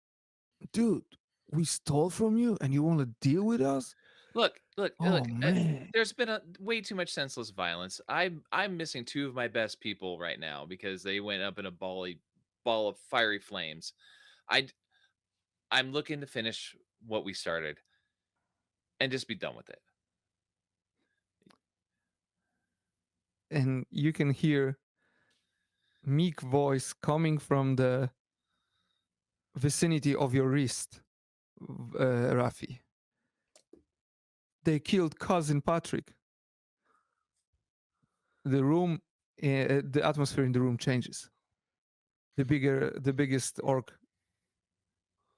dude, we stole from you and you want to deal with us? Look. Oh, man. There's been way too much senseless violence. I'm missing two of my best people right now because they went up in a ball of fiery flames. I'm looking to finish what we started and just be done with it. And you can hear meek voice coming from the vicinity of your wrist, Rafi. They killed cousin Patrick. The atmosphere in the room changes. The biggest orc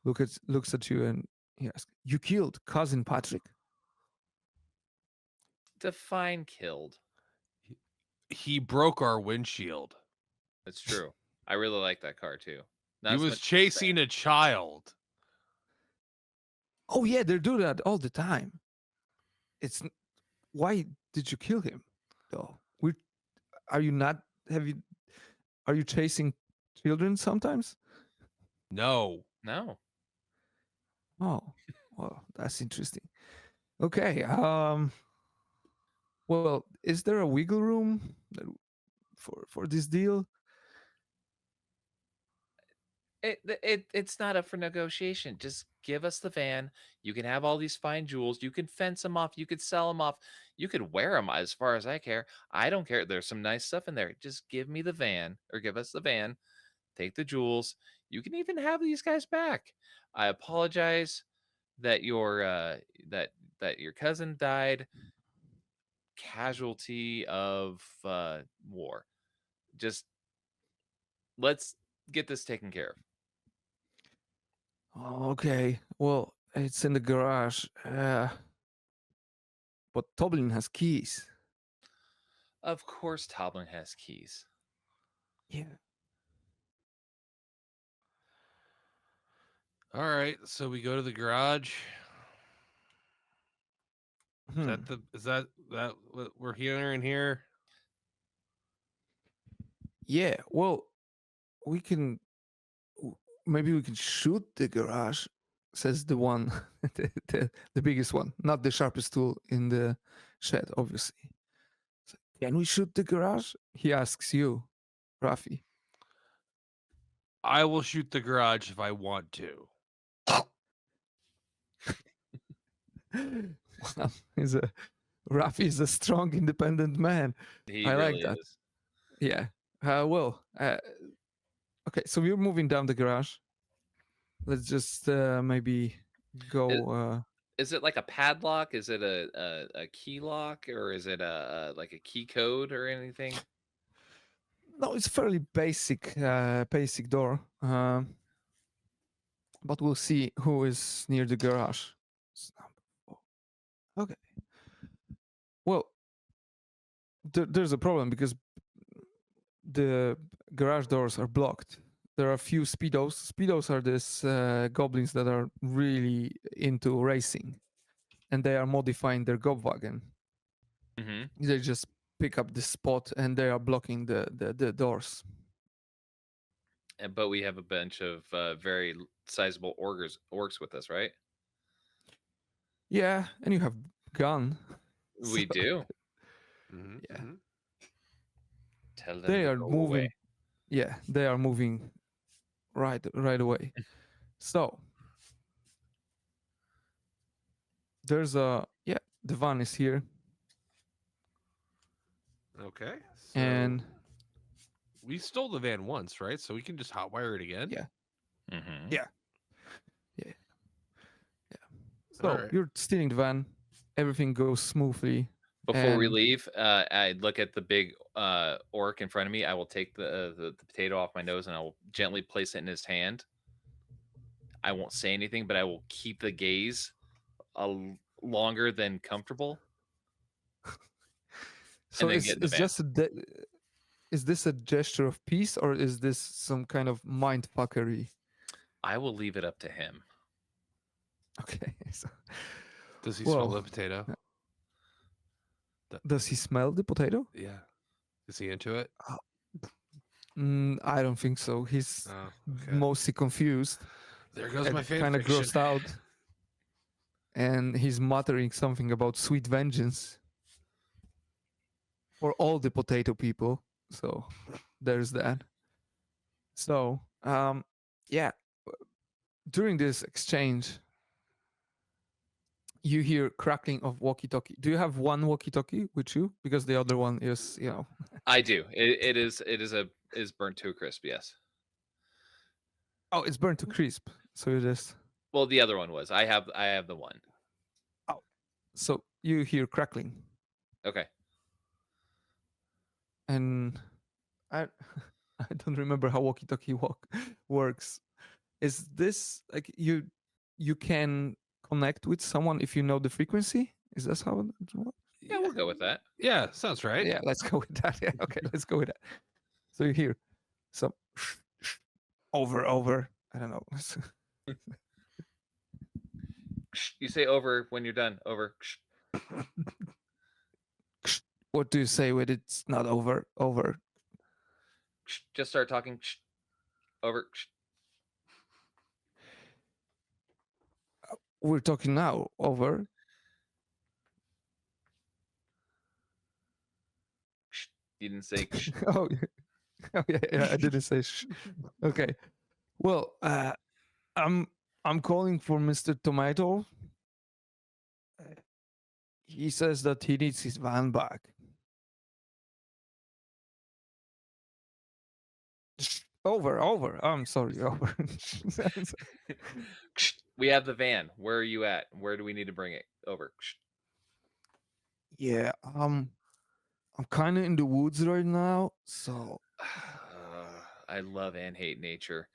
looks at you and he asks, "You killed cousin Patrick?" Define killed. He broke our windshield. That's true. I really like that car too. Not He as was much as the chasing van. a child. Oh yeah, they do that all the time. Why did you kill him though? Are you chasing children sometimes? No. No. Oh, well, that's interesting. Okay. Well, is there a wiggle room for this deal? It's not up for negotiation. Just give us the van. You can have all these fine jewels. You can fence them off. You could sell them off. You could wear them as far as I care. I don't care. There's some nice stuff in there. Just give me the van or give us the van. Take the jewels. You can even have these guys back. I apologize that that your cousin died casualty of war. Just let's get this taken care of. Oh, okay. Well, it's in the garage. But Toblin has keys. Of course, Toblin has keys. Yeah. All right, so we go to the garage. Is that what we're hearing here? Yeah. Well, maybe we can shoot the garage, says the one, the biggest one, not the sharpest tool in the shed, obviously. So, can we shoot the garage? He asks you, Rafi. I will shoot the garage if I want to. Wow, Rafi is a strong, independent man. He I really like that. is. Yeah. Okay, so we're moving down the garage. Let's just maybe go. Is it like a padlock? Is it a key lock, or is it like a key code or anything? No, it's fairly basic door. But we'll see who is near the garage. Okay. Well, there's a problem because the garage doors are blocked. There are a few speedos. Speedos are these goblins that are really into racing, and they are modifying their gobwagon. Mm-hmm. They just pick up the spot and they are blocking the doors. But we have a bunch of very sizable orcs with us, right? Yeah, and you have gun. We So, do. Yeah. Tell them They to are go moving. away. Yeah, they are moving right away. So there's the van is here. Okay. So And We stole the van once, right? So we can just hotwire it again. Yeah. Mhm. Yeah. So Alright. you're stealing the van. Everything goes smoothly. Before we and- leave, I look at the big orc in front of me. I will take the potato off my nose and I will gently place it in his hand. I won't say anything, but I will keep the gaze longer than comfortable. So then is get in the is van. just is this a gesture of peace, or is this some kind of mind fuckery? I will leave it up to him. Okay. So, Does he smell Well, the potato? does he smell the potato? Yeah. Is he into it? I don't think so. He's Oh, okay. mostly confused, There goes my fan kind of fiction. grossed out, and he's muttering something about sweet vengeance for all the potato people. So there's that. So yeah, during this exchange, you hear crackling of walkie-talkie. Do you have one walkie-talkie with you? Because the other one is, I do. It is burnt to a crisp. Yes. oh, it's burnt to crisp. So you just Well, the other one was. I have the one. so you hear crackling, Okay. and I I don't remember how walkie-talkie works. Is this like you can connect with someone if you know the frequency? Is that how it works? Yeah, we'll go with that. Yeah, sounds right. Yeah, let's go with that. Yeah, okay, let's go with that. So you hear some over. I don't know. You say over when you're done. Over. What do you say when it's not over? Over. Just start talking. Over. We're talking now. Over. You didn't say. Oh, yeah. I didn't say. Okay. Well, I'm calling for Mr. Tomato. He says that he needs his van back. Over. I'm sorry. Over. We have the van. Where are you at? Where do we need to bring it? Over. Yeah. I'm kind of in the woods right now, so. I love and hate nature.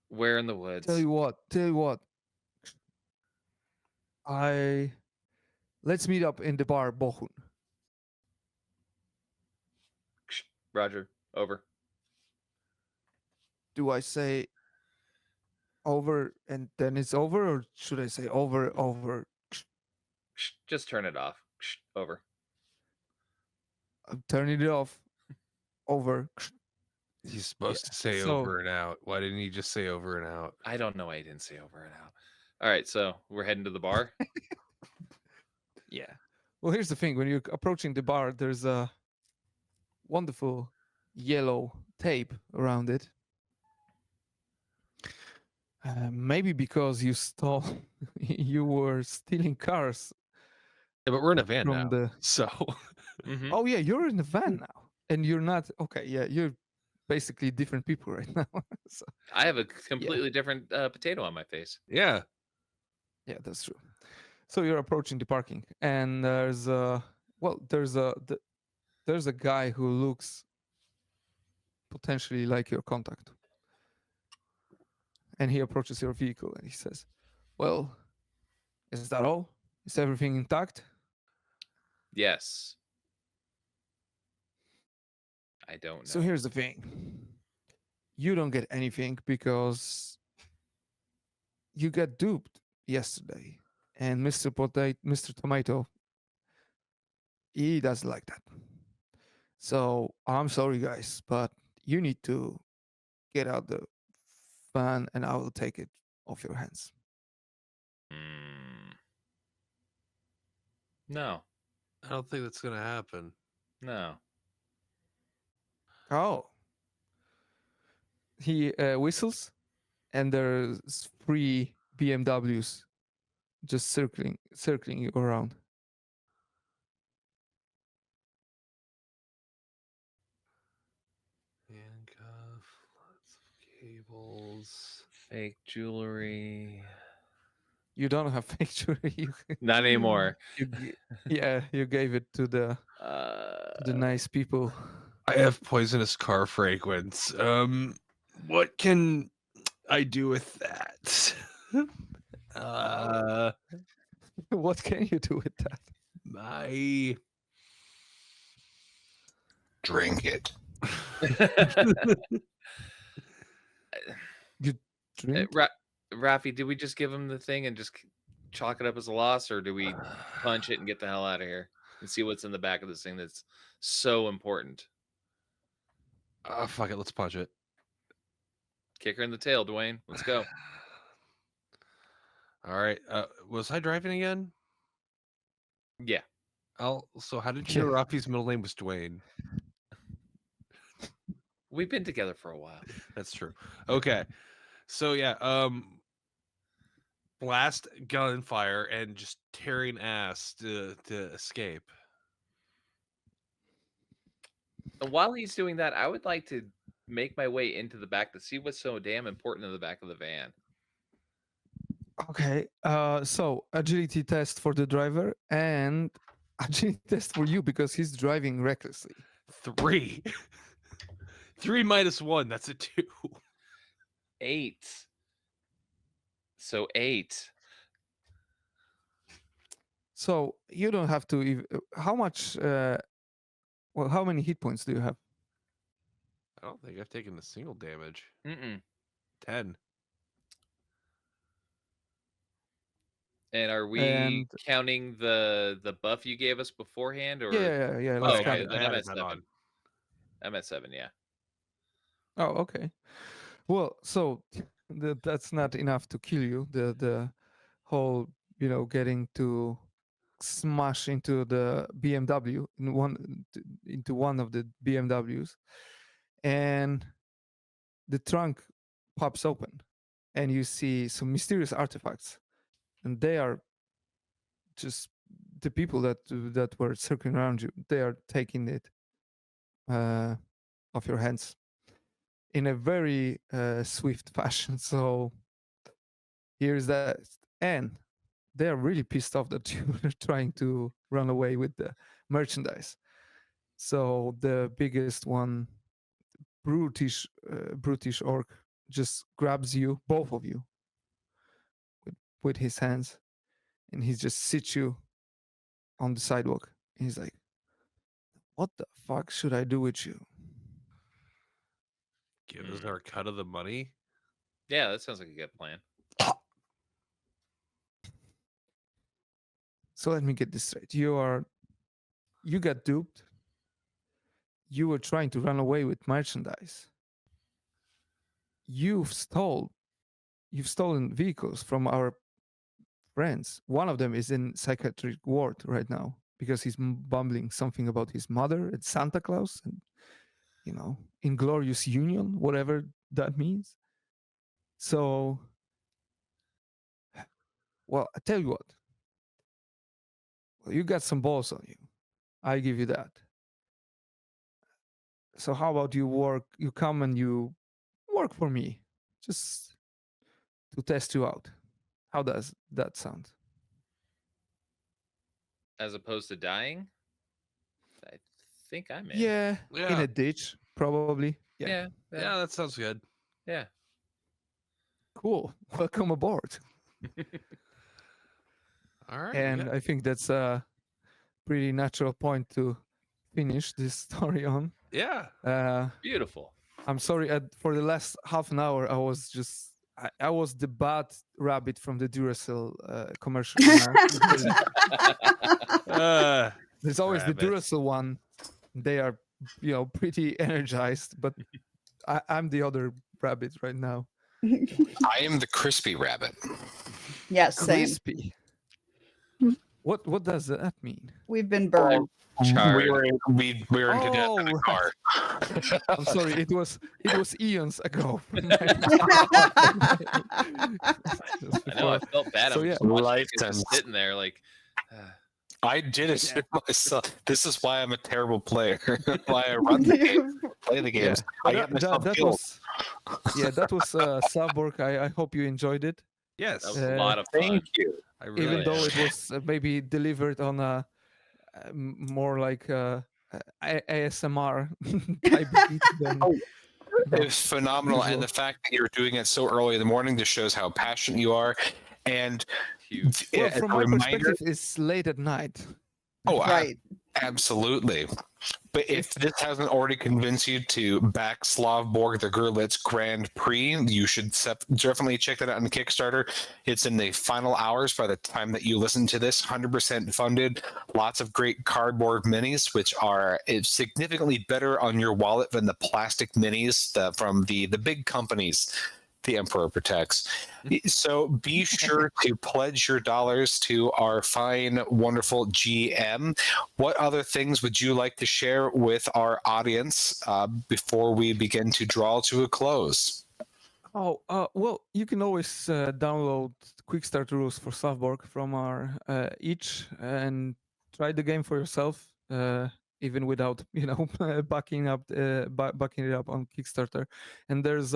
Where in the woods? Tell you what. Let's meet up in the bar Bochun. Roger. Over. Do I say over and then it's over, or should I say over? Just turn it off. Over. I'm turning it off. Over. He's supposed to say so- over and out. Why didn't he just say over and out? I don't know why I didn't say over and out. All right, so we're heading to the bar. Yeah. Well, here's the thing. When you're approaching the bar, there's a wonderful yellow tape around it. Maybe because you were stealing cars Yeah, but we're in a van from now. the. So Mhm. Oh yeah, you're in the van now, and you're not. Okay, yeah, you're basically different people right now. So, I have a completely different potato on my face. yeah. yeah, that's true. So you're approaching the parking, and there's a guy who looks potentially like your contact, and he approaches your vehicle and he says, "Well, is that all? Is everything intact?" Yes. I don't know. So here's the thing. You don't get anything because you got duped yesterday. And Mr. Tomato, he doesn't like that. So I'm sorry, guys, but you need to get out the van and I will take it off your hands. No. I don't think that's gonna happen. No. Oh. He whistles, and there's 3 BMWs just circling you around. Fables. Fake jewelry. You don't have fake jewelry. Not anymore. You gave it to the nice people. I have poisonous car fragrance. What can I do with that? What can you do with that? My Drink it. You drink? Rafi, did we just give him the thing and just chalk it up as a loss, or do we punch it and get the hell out of here and see what's in the back of this thing that's so important? fuck it. Let's punch it. Kick her in the tail, Dwayne. Let's go. All right. Was I driving again? Yeah. So how did you know Rafi's middle name was Dwayne? We've been together for a while. That's true. Okay. So yeah, blast gunfire and just tearing ass to escape. And while he's doing that, I would like to make my way into the back to see what's so damn important in the back of the van. Okay. So agility test for the driver and agility test for you because he's driving recklessly. 3. 3 minus 1. That's a 2. 8. So 8. So you don't have to. How much? Well, how many hit points do you have? I don't think I've taken a single damage. Mm-mm. 10. And are we counting the buff you gave us beforehand, or Yeah. Oh, Let's okay, count it. then I'm at that 7. on. I'm at 7, yeah. Oh, okay. Well, so that's not enough to kill you. The whole, getting to smash into the BMW into one of the BMWs, and the trunk pops open, and you see some mysterious artifacts, and they are just the people that were circling around you. They are taking it off your hands in a very swift fashion. So here's that, and they are really pissed off that you were trying to run away with the merchandise. So the biggest one, brutish orc, just grabs you, both of you, with his hands, and he just sits you on the sidewalk. And he's like, "What the fuck should I do with you?" Give us our cut of the money. Yeah, that sounds like a good plan. So let me get this straight. You got duped. You were trying to run away with merchandise. You've stolen vehicles from our friends. One of them is in psychiatric ward right now because he's bumbling something about his mother and Santa Claus and, inglorious union, whatever that means. So, well, I tell you what. Well, you got some balls on you. I give you that. So how about you come and you work for me, just to test you out. How does that sound? As opposed to dying? I think I'm in. Yeah, in a ditch, probably. Yeah. Yeah, that sounds good. Yeah. Cool. Welcome aboard. All right. And I think that's a pretty natural point to finish this story on. Yeah. Beautiful. I'm sorry, for the last half an hour, I was just I was the bad rabbit from the Duracell commercial. There's always the Duracell one. They are, pretty energized, but I'm the other rabbit right now. I am the crispy rabbit. Yes, same. Crispy. What does that mean? We've been burned. We were into death in a car. I'm sorry, it was eons ago. I know, I felt bad. So, I was yeah. just watching Life you guys just sentence. sitting there like I did it myself. This is why I'm a terrible player. Why I run the game, play the games. I got myself killed. yeah, that was Slavborg. I hope you enjoyed it, Yes. That was a lot of fun. Thank you. I really even though am. it was maybe delivered on a more like ASMR type beat than. Oh, No, It's phenomenal, and usual. the fact that you're doing it so early in the morning just shows how passionate you are. And Huge. Well, as from a my reminder, perspective, it's late at night. oh, Right. absolutely. But if this hasn't already convinced you to back Slavborg, the Gerlitz Grand Prix, you should definitely check that out on Kickstarter. It's in the final hours by the time that you listen to this. 100% funded. Lots of great cardboard minis, which are significantly better on your wallet than the plastic minis from the big companies the Emperor protects. So be sure to pledge your dollars to our fine, wonderful GM. What other things would you like to share with our audience before we begin to draw to a close? Oh, well, you can always download quick start rules for Slavborg from our itch and try the game for yourself, even without backing it up on Kickstarter. And there's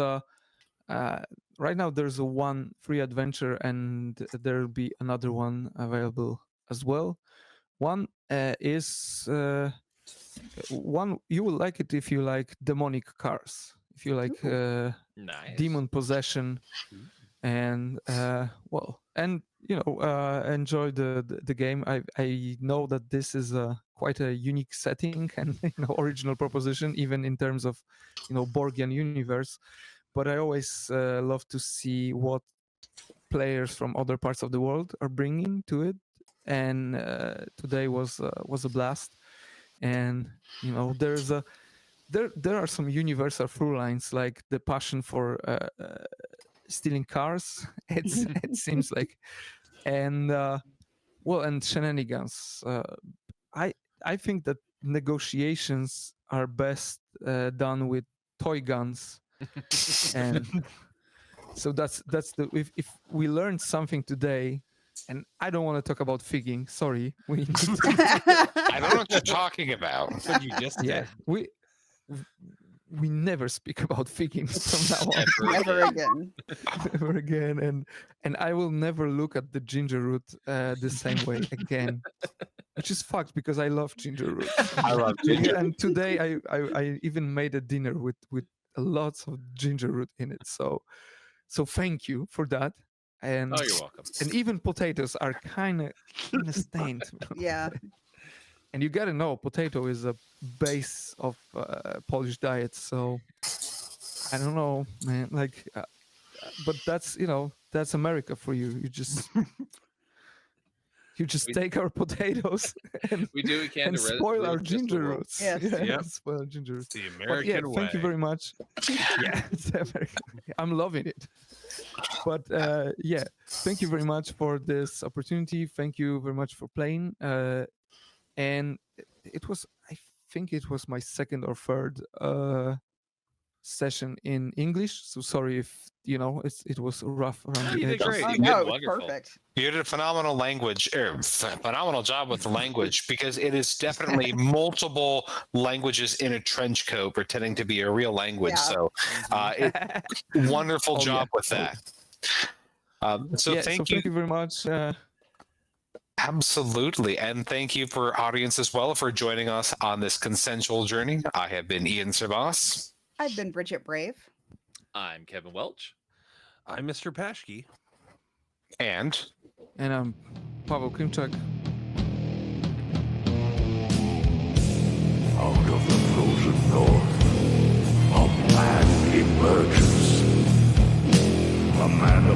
right now there's a one free adventure, and there'll be another one available as well. One is one you will like it if you like demonic cars, if you like Nice. demon possession, and enjoy the game. I know that this is quite a unique setting and original proposition, even in terms of Borgian universe. But I always love to see what players from other parts of the world are bringing to it, and today was a blast. And there are some universal through lines, like the passion for stealing cars. It seems like, and and shenanigans. I think that negotiations are best done with toy guns, and so that's the if we learned something today. And I don't want to talk about figging. Sorry, I don't know what you're talking about. That's what you just yeah, did. we never speak about figging from now on. Never again. Never again, and I will never look at the ginger root the same way again, which is fucked because I love ginger root. I love ginger. And today I even made a dinner with lots of ginger root in it. So thank you for that. And Oh, you're welcome. and even potatoes are kind of stained. Yeah. And you gotta know, potato is a base of Polish diet. So I don't know, man. Like, but that's that's America for you. You just take our potatoes and We do what we can and to spoil our resist the ginger world. roots. Yes. Yep. Spoil our ginger roots. The But American way. thank you very much. Yeah, it's American. I'm loving it. But thank you very much for this opportunity. Thank you very much for playing. And I think it was my second or third session in English. So sorry if it was rough around No, the you did edges. great. Oh, You did no, it was wonderful. perfect. You did a phenomenal phenomenal job with the language, because it is definitely multiple languages in a trench coat pretending to be a real language. Yeah. So wonderful Oh, job yeah. with that. So thank you. Thank you very much. Absolutely. And thank you for audience as well for joining us on this consensual journey. I have been Ian Servas. I've been Bridget Brave. I'm Kevin Welch. I'm Mr. Paschke. And And I'm Pawel Klimczak. Out of the frozen north, a man emerges. A man